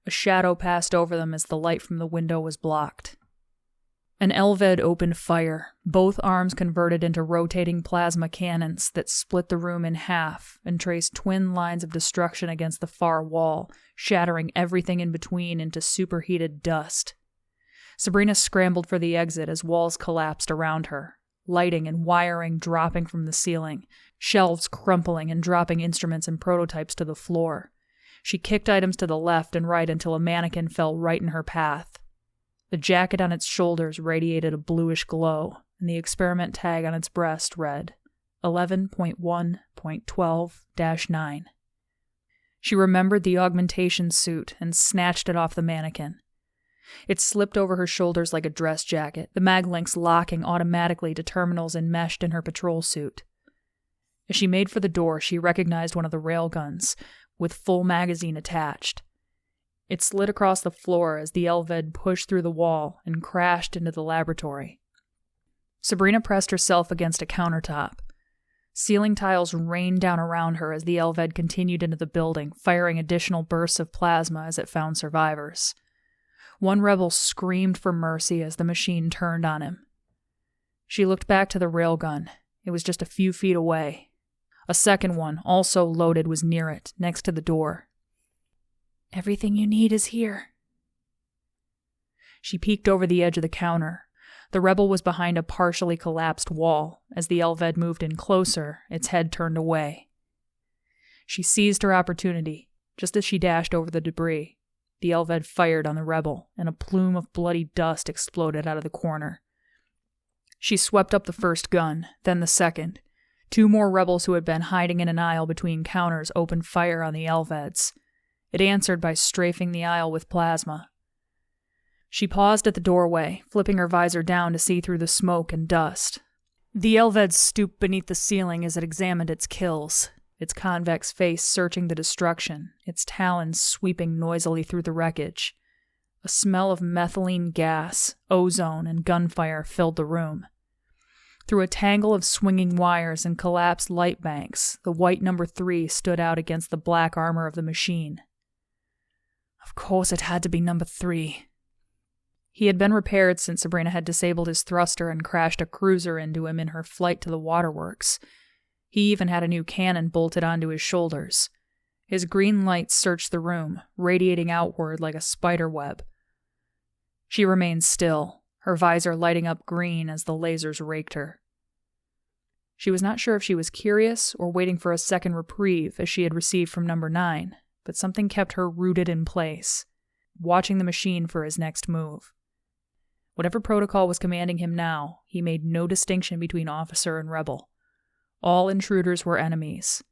A shadow passed over them as the light from the window was blocked. An Elved opened fire, both arms converted into rotating plasma cannons that split the room in half and traced twin lines of destruction against the far wall, shattering everything in between into superheated dust. Sabrina scrambled for the exit as walls collapsed around her, lighting and wiring dropping from the ceiling, shelves crumpling and dropping instruments and prototypes to the floor. She kicked items to the left and right until a mannequin fell right in her path. The jacket on its shoulders radiated a bluish glow, and the experiment tag on its breast read 11.1.12-9. She remembered the augmentation suit and snatched it off the mannequin. It slipped over her shoulders like a dress jacket, the mag links locking automatically to terminals enmeshed in her patrol suit. As she made for the door, she recognized one of the railguns, with full magazine attached. It slid across the floor as the Elved pushed through the wall and crashed into the laboratory. Sabrina pressed herself against a countertop. Ceiling tiles rained down around her as the Elved continued into the building, firing additional bursts of plasma as it found survivors. One rebel screamed for mercy as the machine turned on him. She looked back to the railgun. It was just a few feet away. A second one, also loaded, was near it, next to the door. "Everything you need is here." She peeked over the edge of the counter. The rebel was behind a partially collapsed wall. As the Elved moved in closer, its head turned away. She seized her opportunity. Just as she dashed over the debris, the Elved fired on the rebel, and a plume of bloody dust exploded out of the corner. She swept up the first gun, then the second. 2 more rebels who had been hiding in an aisle between counters opened fire on the Elveds. It answered by strafing the aisle with plasma. She paused at the doorway, flipping her visor down to see through the smoke and dust. The Elved stooped beneath the ceiling as it examined its kills, its convex face searching the destruction, its talons sweeping noisily through the wreckage. A smell of methylene gas, ozone, and gunfire filled the room. Through a tangle of swinging wires and collapsed light banks, the white number 3 stood out against the black armor of the machine. Of course it had to be number 3. He had been repaired since Sabrina had disabled his thruster and crashed a cruiser into him in her flight to the waterworks. He even had a new cannon bolted onto his shoulders. His green light searched the room, radiating outward like a spider web. She remained still, her visor lighting up green as the lasers raked her. She was not sure if she was curious or waiting for a second reprieve as she had received from number 9, but something kept her rooted in place, watching the machine for his next move. Whatever protocol was commanding him now, he made no distinction between officer and rebel. All intruders were enemies.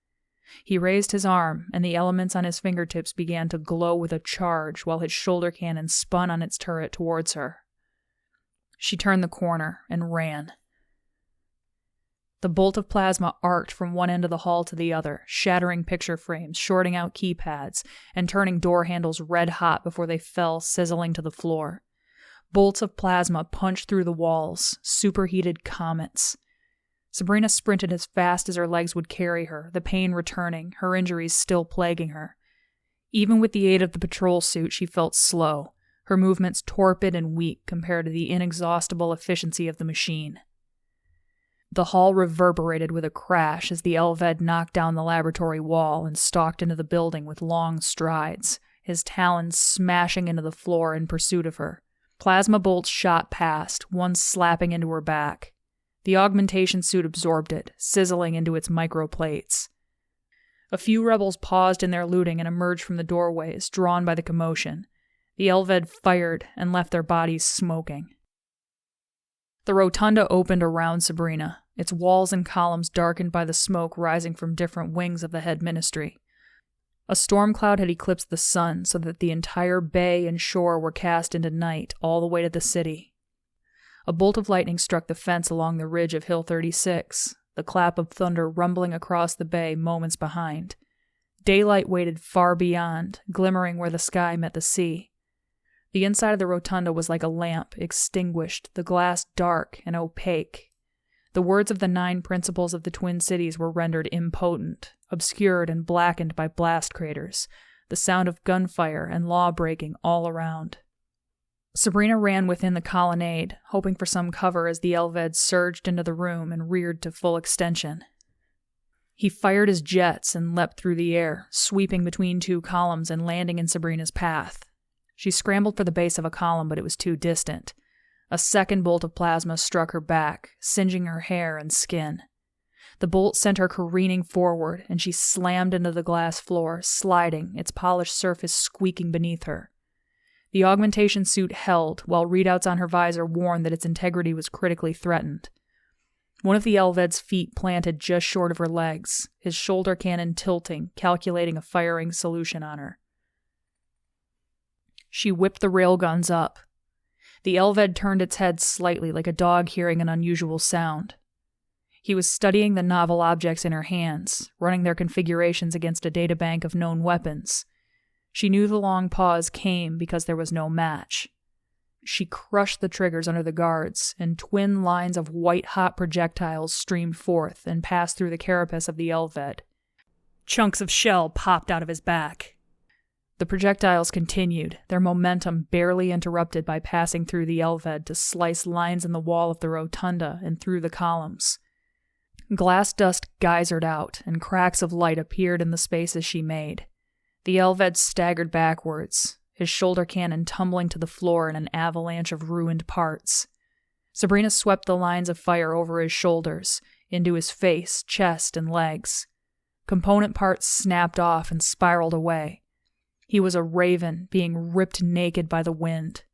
He raised his arm, and the elements on his fingertips began to glow with a charge while his shoulder cannon spun on its turret towards her. She turned the corner and ran. The bolt of plasma arced from one end of the hall to the other, shattering picture frames, shorting out keypads, and turning door handles red hot before they fell sizzling to the floor. Bolts of plasma punched through the walls, superheated comets. Sabrina sprinted as fast as her legs would carry her, the pain returning, her injuries still plaguing her. Even with the aid of the patrol suit, she felt slow, her movements torpid and weak compared to the inexhaustible efficiency of the machine. The hall reverberated with a crash as the Elved knocked down the laboratory wall and stalked into the building with long strides, his talons smashing into the floor in pursuit of her. Plasma bolts shot past, one slapping into her back. The augmentation suit absorbed it, sizzling into its microplates. A few rebels paused in their looting and emerged from the doorways, drawn by the commotion. The Elved fired and left their bodies smoking. The rotunda opened around Sabrina, its walls and columns darkened by the smoke rising from different wings of the head ministry. A storm cloud had eclipsed the sun so that the entire bay and shore were cast into night all the way to the city. A bolt of lightning struck the fence along the ridge of Hill 36, the clap of thunder rumbling across the bay moments behind. Daylight waited far beyond, glimmering where the sky met the sea. The inside of the rotunda was like a lamp, extinguished, the glass dark and opaque. The words of the 9 principles of the Twin Cities were rendered impotent, obscured and blackened by blast craters, the sound of gunfire and law-breaking all around. Sabrina ran within the colonnade, hoping for some cover as the Elved surged into the room and reared to full extension. He fired his jets and leapt through the air, sweeping between 2 columns and landing in Sabrina's path. She scrambled for the base of a column, but it was too distant. A second bolt of plasma struck her back, singeing her hair and skin. The bolt sent her careening forward, and she slammed into the glass floor, sliding, its polished surface squeaking beneath her. The augmentation suit held, while readouts on her visor warned that its integrity was critically threatened. One of the Elved's feet planted just short of her legs, his shoulder cannon tilting, calculating a firing solution on her. She whipped the railguns up. The Elved turned its head slightly like a dog hearing an unusual sound. He was studying the novel objects in her hands, running their configurations against a databank of known weapons. She knew the long pause came because there was no match. She crushed the triggers under the guards, and twin lines of white-hot projectiles streamed forth and passed through the carapace of the Elved. Chunks of shell popped out of his back. The projectiles continued, their momentum barely interrupted by passing through the Elved to slice lines in the wall of the rotunda and through the columns. Glass dust geysered out, and cracks of light appeared in the spaces she made. The Elved staggered backwards, his shoulder cannon tumbling to the floor in an avalanche of ruined parts. Sabrina swept the lines of fire over his shoulders, into his face, chest, and legs. Component parts snapped off and spiraled away. He was a raven being ripped naked by the wind.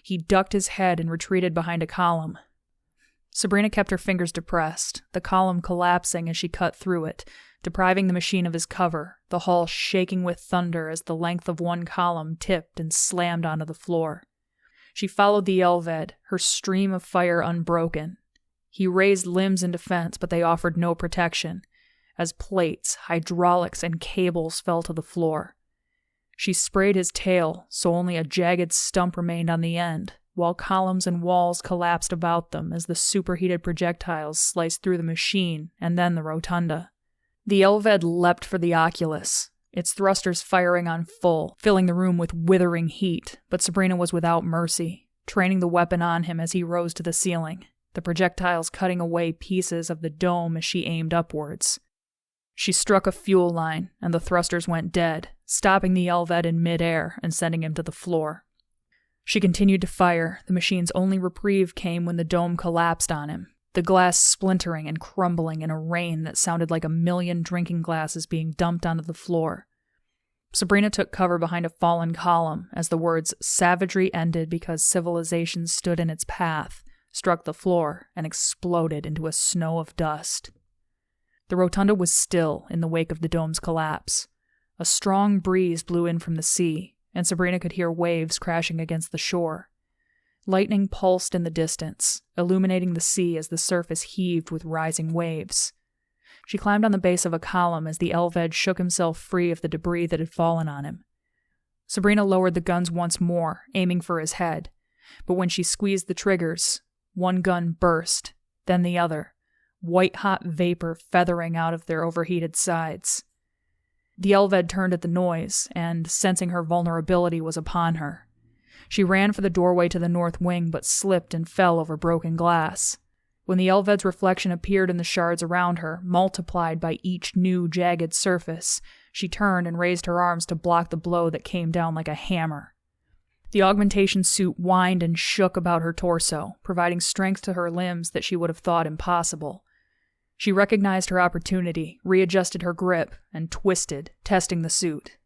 He ducked his head and retreated behind a column. Sabrina kept her fingers depressed, the column collapsing as she cut through it, depriving the machine of his cover, the hall shaking with thunder as the length of one column tipped and slammed onto the floor. She followed the Elved, her stream of fire unbroken. He raised limbs in defense, but they offered no protection, as plates, hydraulics, and cables fell to the floor. She sprayed his tail, so only a jagged stump remained on the end, while columns and walls collapsed about them as the superheated projectiles sliced through the machine and then the rotunda. The Elved leapt for the oculus, its thrusters firing on full, filling the room with withering heat, but Sabrina was without mercy, training the weapon on him as he rose to the ceiling, the projectiles cutting away pieces of the dome as she aimed upwards. She struck a fuel line, and the thrusters went dead, stopping the Elved in midair and sending him to the floor. She continued to fire. The machine's only reprieve came when the dome collapsed on him, the glass splintering and crumbling in a rain that sounded like 1,000,000 drinking glasses being dumped onto the floor. Sabrina took cover behind a fallen column as the words "savagery ended because civilization stood in its path" struck the floor and exploded into a snow of dust. The rotunda was still in the wake of the dome's collapse. A strong breeze blew in from the sea, and Sabrina could hear waves crashing against the shore. Lightning pulsed in the distance, illuminating the sea as the surface heaved with rising waves. She climbed on the base of a column as the Elved shook himself free of the debris that had fallen on him. Sabrina lowered the guns once more, aiming for his head, but when she squeezed the triggers, one gun burst, then the other, white-hot vapor feathering out of their overheated sides. The Elved turned at the noise, and, sensing her vulnerability was upon her. She ran for the doorway to the north wing, but slipped and fell over broken glass. When the Elved's reflection appeared in the shards around her, multiplied by each new jagged surface, she turned and raised her arms to block the blow that came down like a hammer. The augmentation suit whined and shook about her torso, providing strength to her limbs that she would have thought impossible. She recognized her opportunity, readjusted her grip, and twisted, testing the suit.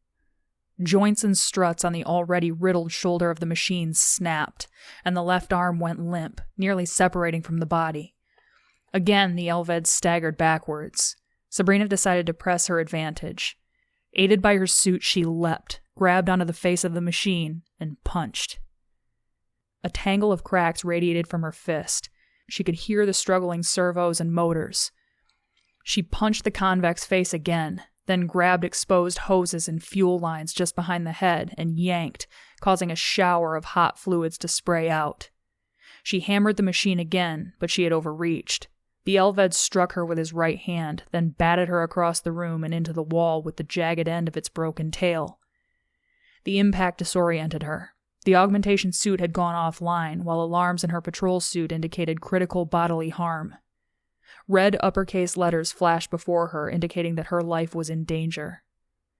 Joints and struts on the already riddled shoulder of the machine snapped, and the left arm went limp, nearly separating from the body. Again, the Elved staggered backwards. Sabrina decided to press her advantage. Aided by her suit, she leapt, grabbed onto the face of the machine, and punched. A tangle of cracks radiated from her fist. She could hear the struggling servos and motors. She punched the convex face again, then grabbed exposed hoses and fuel lines just behind the head and yanked, causing a shower of hot fluids to spray out. She hammered the machine again, but she had overreached. The Elved struck her with his right hand, then batted her across the room and into the wall with the jagged end of its broken tail. The impact disoriented her. The augmentation suit had gone offline, while alarms in her patrol suit indicated critical bodily harm. Red uppercase letters flashed before her, indicating that her life was in danger.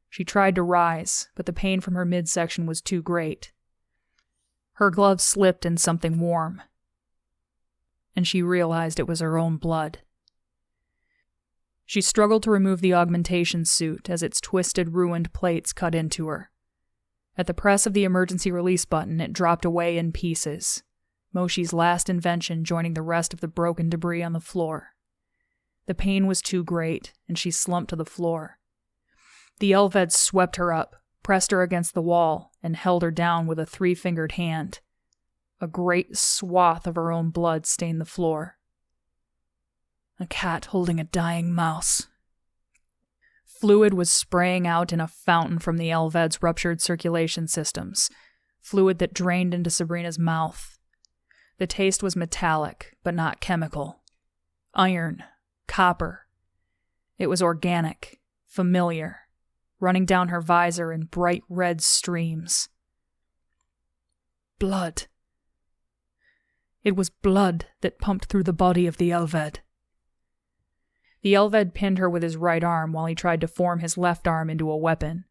She tried to rise, but the pain from her midsection was too great. Her glove slipped in something warm, and she realized it was her own blood. She struggled to remove the augmentation suit as its twisted, ruined plates cut into her. At the press of the emergency release button, it dropped away in pieces, Moshi's last invention joining the rest of the broken debris on the floor. The pain was too great, and she slumped to the floor. The Elved swept her up, pressed her against the wall, and held her down with a 3-fingered hand. A great swath of her own blood stained the floor. A cat holding a dying mouse. Fluid was spraying out in a fountain from the Elved's ruptured circulation systems, fluid that drained into Sabrina's mouth. The taste was metallic, but not chemical. Iron, copper. It was organic, familiar, running down her visor in bright red streams. Blood. It was blood that pumped through the body of the Elved. The Elved pinned her with his right arm while he tried to form his left arm into a weapon.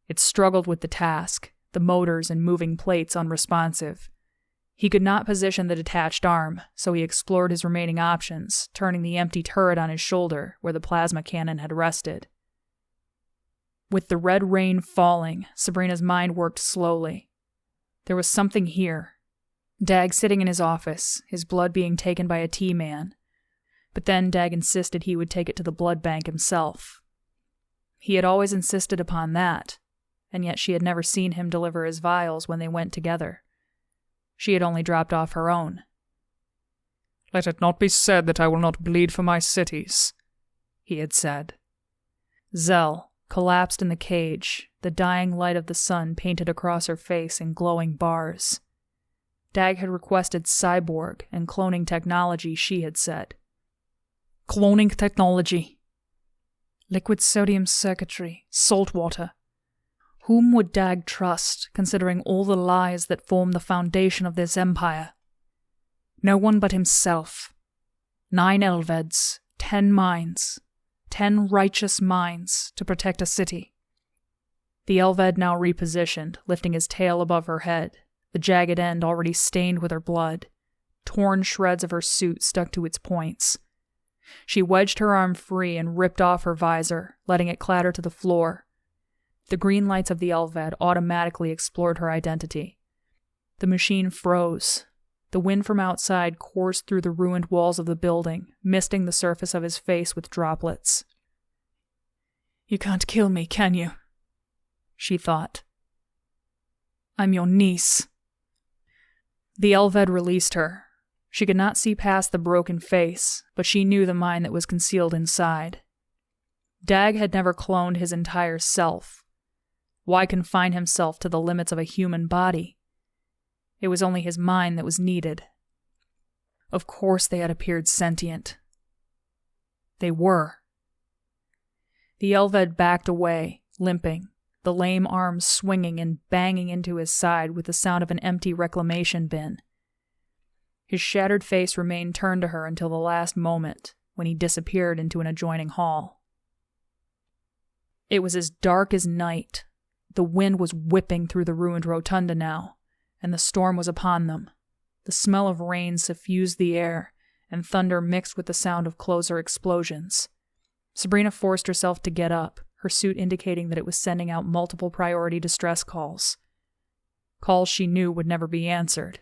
It struggled with the task, the motors and moving plates unresponsive. He could not position the detached arm, so he explored his remaining options, turning the empty turret on his shoulder where the plasma cannon had rested. With the red rain falling, Sabrina's mind worked slowly. There was something here. Dag sitting in his office, his blood being taken by a T-man. But then Dag insisted he would take it to the blood bank himself. He had always insisted upon that, and yet she had never seen him deliver his vials when they went together. She had only dropped off her own. "Let it not be said that I will not bleed for my cities," he had said. Zell collapsed in the cage, the dying light of the sun painted across her face in glowing bars. Dag had requested cyborg and cloning technology, she had said. Cloning technology. Liquid sodium circuitry, salt water. Whom would Dag trust, considering all the lies that form the foundation of this empire? No one but himself. 9 Elveds, 10 minds, 10 righteous minds to protect a city. The Elved now repositioned, lifting his tail above her head, the jagged end already stained with her blood. Torn shreds of her suit stuck to its points. She wedged her arm free and ripped off her visor, letting it clatter to the floor. The green lights of the Elved automatically explored her identity. The machine froze. The wind from outside coursed through the ruined walls of the building, misting the surface of his face with droplets. "You can't kill me, can you?" she thought. "I'm your niece." The Elved released her. She could not see past the broken face, but she knew the mind that was concealed inside. Dag had never cloned his entire self. Why confine himself to the limits of a human body? It was only his mind that was needed. Of course they had appeared sentient. They were. The Elved backed away, limping, the lame arms swinging and banging into his side with the sound of an empty reclamation bin. His shattered face remained turned to her until the last moment, when he disappeared into an adjoining hall. It was as dark as night. The wind was whipping through the ruined rotunda now, and the storm was upon them. The smell of rain suffused the air, and thunder mixed with the sound of closer explosions. Sabrina forced herself to get up, her suit indicating that it was sending out multiple priority distress calls. Calls she knew would never be answered.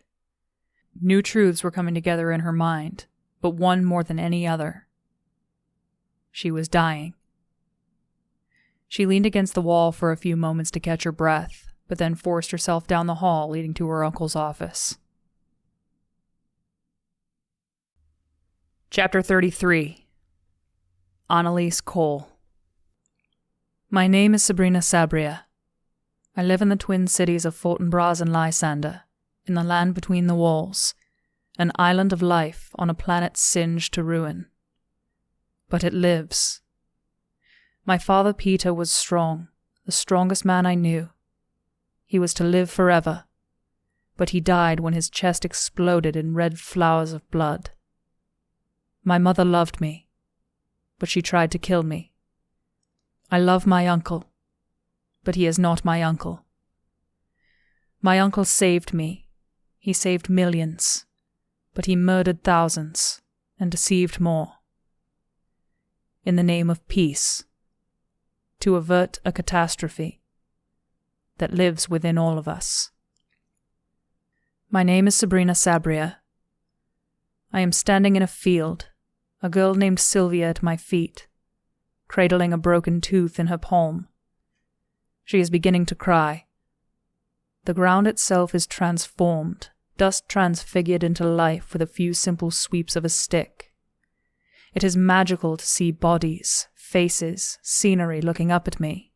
New truths were coming together in her mind, but one more than any other. She was dying. She leaned against the wall for a few moments to catch her breath, but then forced herself down the hall leading to her uncle's office. Chapter 33. Annalise Cole. My name is Sabrina Sabria. I live in the twin cities of Fortinbras and Lysander, in the land between the walls, an island of life on a planet singed to ruin. But it lives. My father Peter was strong, the strongest man I knew. He was to live forever, but he died when his chest exploded in red flowers of blood. My mother loved me, but she tried to kill me. I love my uncle, but he is not my uncle. My uncle saved me. He saved millions, but he murdered thousands and deceived more. In the name of peace, to avert a catastrophe that lives within all of us. My name is Sabrina Sabria. I am standing in a field, a girl named Sylvia at my feet, cradling a broken tooth in her palm. She is beginning to cry. The ground itself is transformed, dust transfigured into life with a few simple sweeps of a stick. It is magical to see bodies, faces, scenery looking up at me.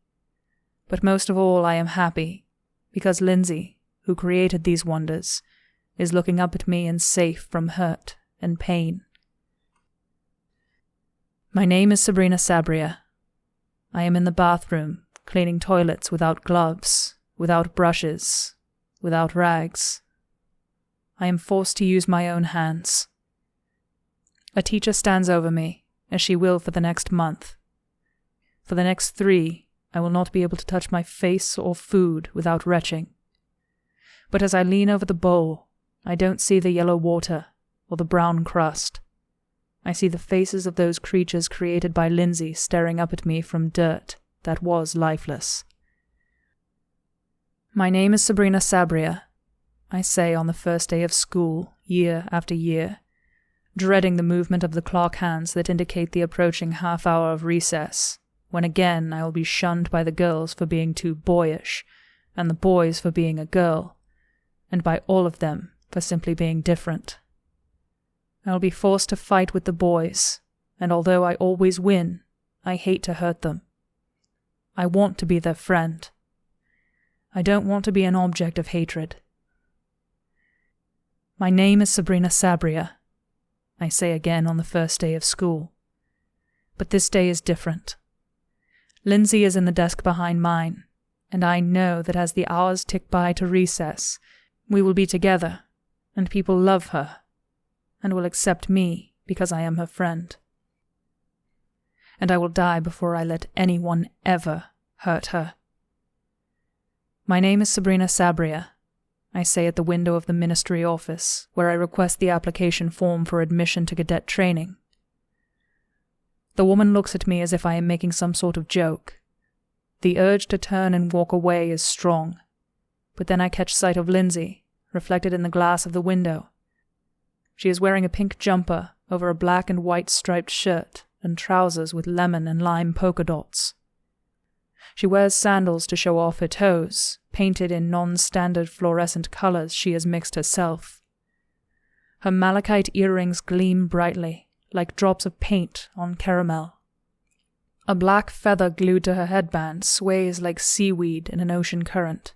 But most of all I am happy, because Lindsey, who created these wonders, is looking up at me and safe from hurt and pain. My name is Sabrina Sabria. I am in the bathroom, cleaning toilets without gloves, without brushes, without rags. I am forced to use my own hands. A teacher stands over me, as she will for the next month. For the next 3, I will not be able to touch my face or food without retching. But as I lean over the bowl, I don't see the yellow water or the brown crust. I see the faces of those creatures created by Lindsey staring up at me from dirt that was lifeless. My name is Sabrina Sabria, I say on the first day of school, year after year, dreading the movement of the clock hands that indicate the approaching half-hour of recess, when again I will be shunned by the girls for being too boyish, and the boys for being a girl, and by all of them for simply being different. I will be forced to fight with the boys, and although I always win, I hate to hurt them. I want to be their friend. I don't want to be an object of hatred. My name is Sabrina Sabria, I say again on the first day of school. But this day is different. Lindsey is in the desk behind mine, and I know that as the hours tick by to recess, we will be together, and people love her, and will accept me because I am her friend. And I will die before I let anyone ever hurt her. My name is Sabrina Sabria, I say at the window of the ministry office, where I request the application form for admission to cadet training. The woman looks at me as if I am making some sort of joke. The urge to turn and walk away is strong, but then I catch sight of Lindsey, reflected in the glass of the window. She is wearing a pink jumper over a black and white striped shirt and trousers with lemon and lime polka dots. She wears sandals to show off her toes, painted in non-standard fluorescent colors she has mixed herself. Her malachite earrings gleam brightly, like drops of paint on caramel. A black feather glued to her headband sways like seaweed in an ocean current.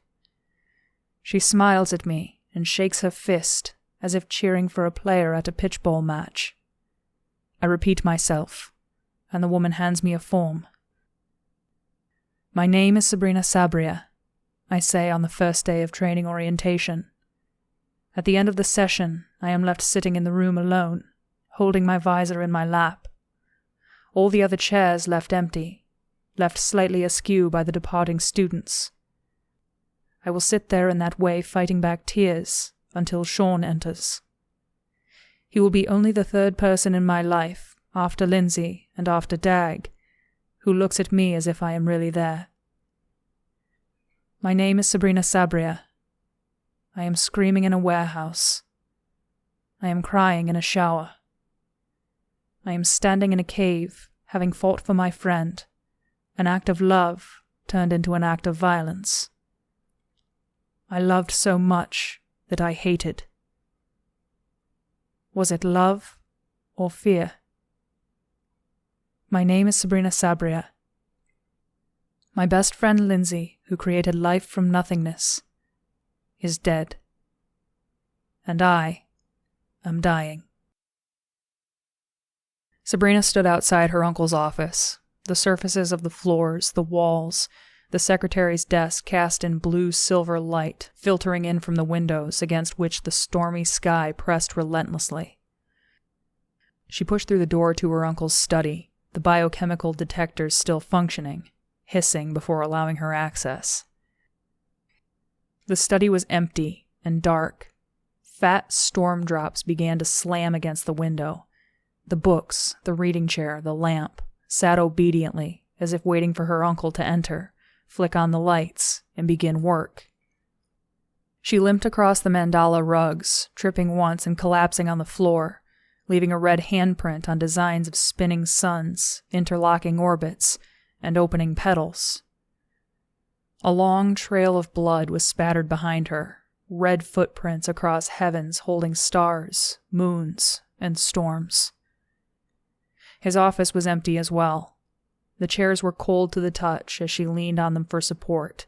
She smiles at me and shakes her fist, as if cheering for a player at a pitchball match. I repeat myself, and the woman hands me a form. My name is Sabrina Sabria, I say on the first day of training orientation. At the end of the session, I am left sitting in the room alone, holding my visor in my lap. All the other chairs left empty, left slightly askew by the departing students. I will sit there in that way fighting back tears until Sean enters. He will be only the third person in my life, after Lindsey and after Dag, who looks at me as if I am really there. My name is Sabrina Sabria. I am screaming in a warehouse. I am crying in a shower. I am standing in a cave, having fought for my friend, an act of love turned into an act of violence. I loved so much that I hated. Was it love or fear? My name is Sabrina Sabria. My best friend Lindsey, who created life from nothingness, is dead. And I am dying. Sabrina stood outside her uncle's office, the surfaces of the floors, the walls, the secretary's desk cast in blue-silver light filtering in from the windows against which the stormy sky pressed relentlessly. She pushed through the door to her uncle's study, the biochemical detectors still functioning, hissing before allowing her access. The study was empty and dark. Fat storm drops began to slam against the window. The books, the reading chair, the lamp, sat obediently, as if waiting for her uncle to enter, flick on the lights, and begin work. She limped across the mandala rugs, tripping once and collapsing on the floor, leaving a red handprint on designs of spinning suns, interlocking orbits, and opening petals. A long trail of blood was spattered behind her, red footprints across heavens holding stars, moons, and storms. His office was empty as well. The chairs were cold to the touch as she leaned on them for support.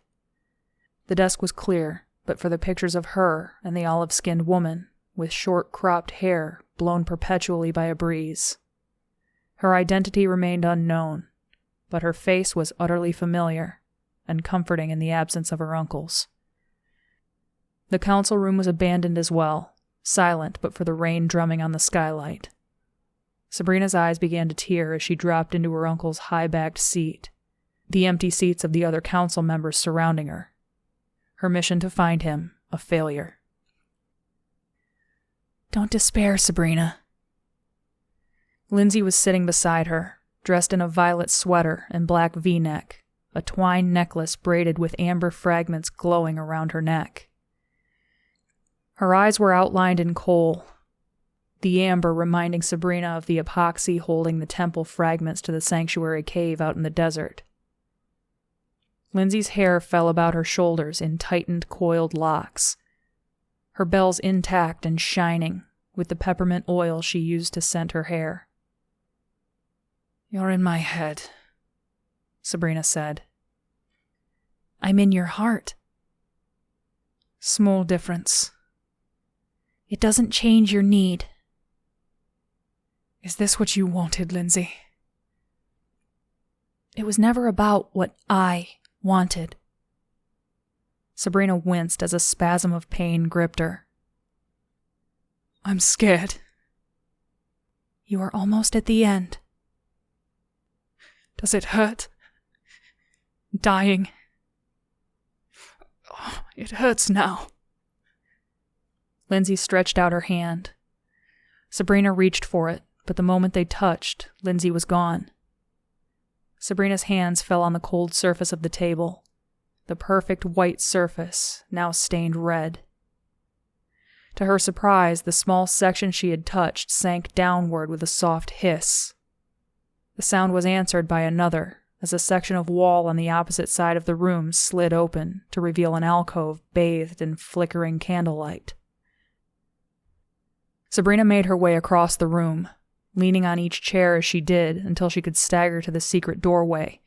The desk was clear, but for the pictures of her and the olive-skinned woman, with short cropped hair blown perpetually by a breeze. Her identity remained unknown, but her face was utterly familiar and comforting in the absence of her uncle's. The council room was abandoned as well, silent but for the rain drumming on the skylight. Sabrina's eyes began to tear as she dropped into her uncle's high-backed seat, the empty seats of the other council members surrounding her. Her mission to find him a failure. Don't despair, Sabrina. Lindsey was sitting beside her, dressed in a violet sweater and black V-neck, a twine necklace braided with amber fragments glowing around her neck. Her eyes were outlined in kohl, the amber reminding Sabrina of the epoxy holding the temple fragments to the sanctuary cave out in the desert. Lindsey's hair fell about her shoulders in tightened, coiled locks. her bells intact and shining with the peppermint oil she used to scent her hair. "You're in my head," Sabrina said. "I'm in your heart." "Small difference." "It doesn't change your need." "Is this what you wanted, Lindsey?" "It was never about what I wanted." Sabrina winced as a spasm of pain gripped her. "I'm scared." "You are almost at the end." "Does it hurt? Dying?" "Oh, it hurts now." Lindsey stretched out her hand. Sabrina reached for it, but the moment they touched, Lindsey was gone. Sabrina's hands fell on the cold surface of the table, the perfect white surface, now stained red. To her surprise, the small section she had touched sank downward with a soft hiss. The sound was answered by another, as a section of wall on the opposite side of the room slid open to reveal an alcove bathed in flickering candlelight. Sabrina made her way across the room, leaning on each chair as she did until she could stagger to the secret doorway.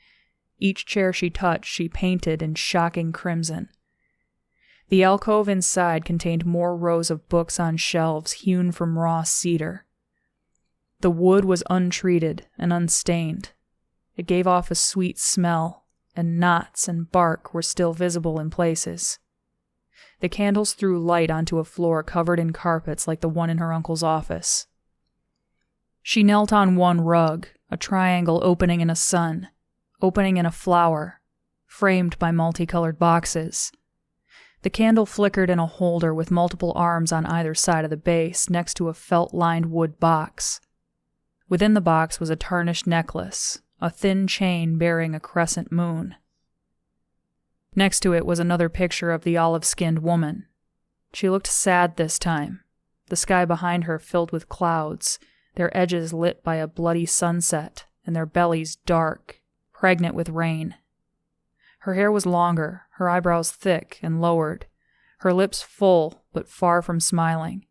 Each chair she touched she painted in shocking crimson. The alcove inside contained more rows of books on shelves hewn from raw cedar. The wood was untreated and unstained. It gave off a sweet smell, and knots and bark were still visible in places. The candles threw light onto a floor covered in carpets like the one in her uncle's office. She knelt on one rug, a triangle opening in a sun, opening in a flower, framed by multicolored boxes. The candle flickered in a holder with multiple arms on either side of the base next to a felt-lined wood box. Within the box was a tarnished necklace, a thin chain bearing a crescent moon. Next to it was another picture of the olive-skinned woman. She looked sad this time, the sky behind her filled with clouds, their edges lit by a bloody sunset, and their bellies dark, pregnant with rain. Her hair was longer, her eyebrows thick and lowered, her lips full but far from smiling.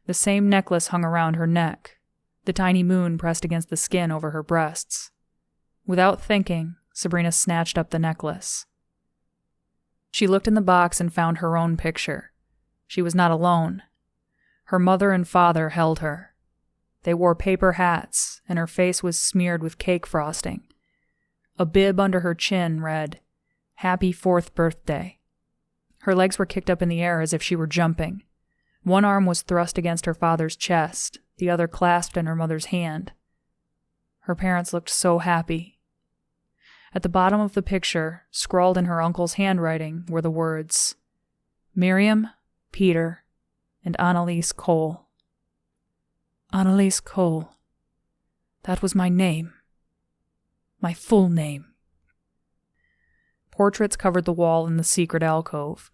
The same necklace hung around her neck, the tiny moon pressed against the skin over her breasts. Without thinking, Sabrina snatched up the necklace. She looked in the box and found her own picture. She was not alone. Her mother and father held her. They wore paper hats, and her face was smeared with cake frosting. A bib under her chin read, "Happy 4th birthday." Her legs were kicked up in the air as if she were jumping. One arm was thrust against her father's chest, the other clasped in her mother's hand. Her parents looked so happy. At the bottom of the picture, scrawled in her uncle's handwriting, were the words, "Miriam, Peter, and Annalise Cole." Annalise Cole. That was my name. My full name. Portraits covered the wall in the secret alcove.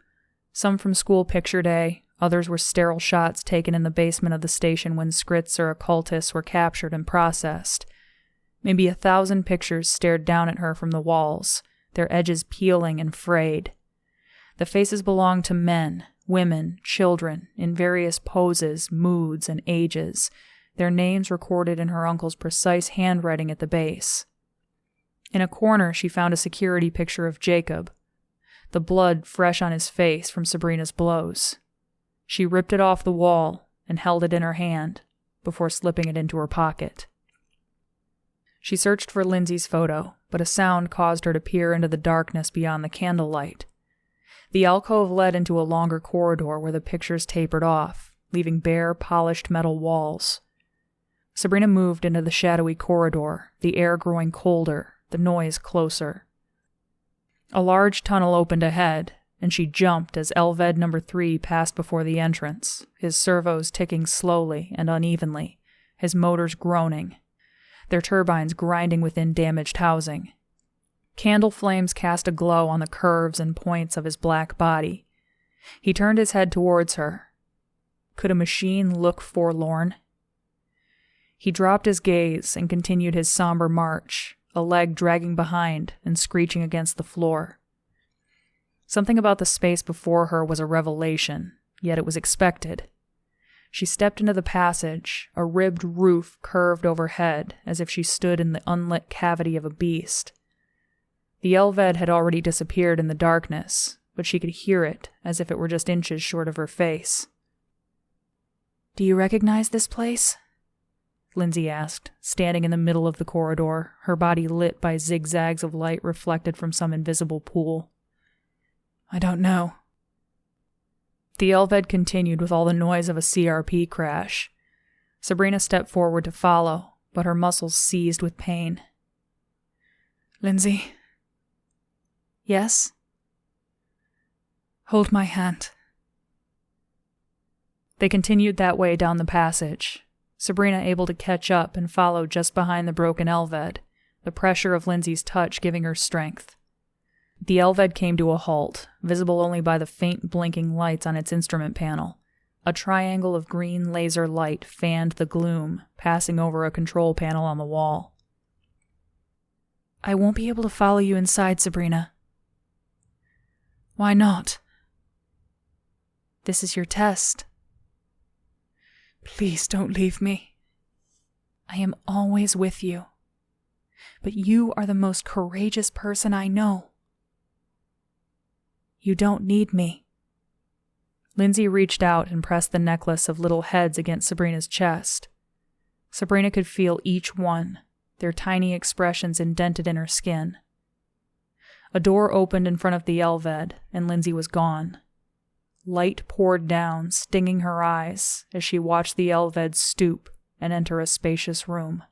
Some from school picture day, others were sterile shots taken in the basement of the station when scrits or occultists were captured and processed. Maybe 1,000 pictures stared down at her from the walls, their edges peeling and frayed. The faces belonged to men, women, children, in various poses, moods, and ages, their names recorded in her uncle's precise handwriting at the base. In a corner, she found a security picture of Jacob, the blood fresh on his face from Sabrina's blows. She ripped it off the wall and held it in her hand before slipping it into her pocket. She searched for Lindsey's photo, but a sound caused her to peer into the darkness beyond the candlelight. The alcove led into a longer corridor where the pictures tapered off, leaving bare, polished metal walls. Sabrina moved into the shadowy corridor, the air growing colder, the noise closer. A large tunnel opened ahead, and she jumped as Elved No. 3 passed before the entrance, his servos ticking slowly and unevenly, his motors groaning, their turbines grinding within damaged housing. Candle flames cast a glow on the curves and points of his black body. He turned his head towards her. Could a machine look forlorn? He dropped his gaze and continued his somber march, a leg dragging behind and screeching against the floor. Something about the space before her was a revelation, yet it was expected. She stepped into the passage, a ribbed roof curved overhead as if she stood in the unlit cavity of a beast. The Elved had already disappeared in the darkness, but she could hear it as if it were just inches short of her face. "Do you recognize this place?" Lindsey asked, standing in the middle of the corridor, her body lit by zigzags of light reflected from some invisible pool. "I don't know." The Elved continued with all the noise of a CRP crash. Sabrina stepped forward to follow, but her muscles seized with pain. "Lindsey." "Yes?" "Hold my hand." They continued that way down the passage, Sabrina able to catch up and follow just behind the broken Elved, the pressure of Lindsey's touch giving her strength. The Elved came to a halt, visible only by the faint blinking lights on its instrument panel. A triangle of green laser light fanned the gloom, passing over a control panel on the wall. "I won't be able to follow you inside, Sabrina." "Why not?" "This is your test." "Please don't leave me." "I am always with you. But you are the most courageous person I know. You don't need me." Lindsey reached out and pressed the necklace of little heads against Sabrina's chest. Sabrina could feel each one, their tiny expressions indented in her skin. A door opened in front of the Elved, and Lindsey was gone. Light poured down, stinging her eyes, as she watched the Elved stoop and enter a spacious room.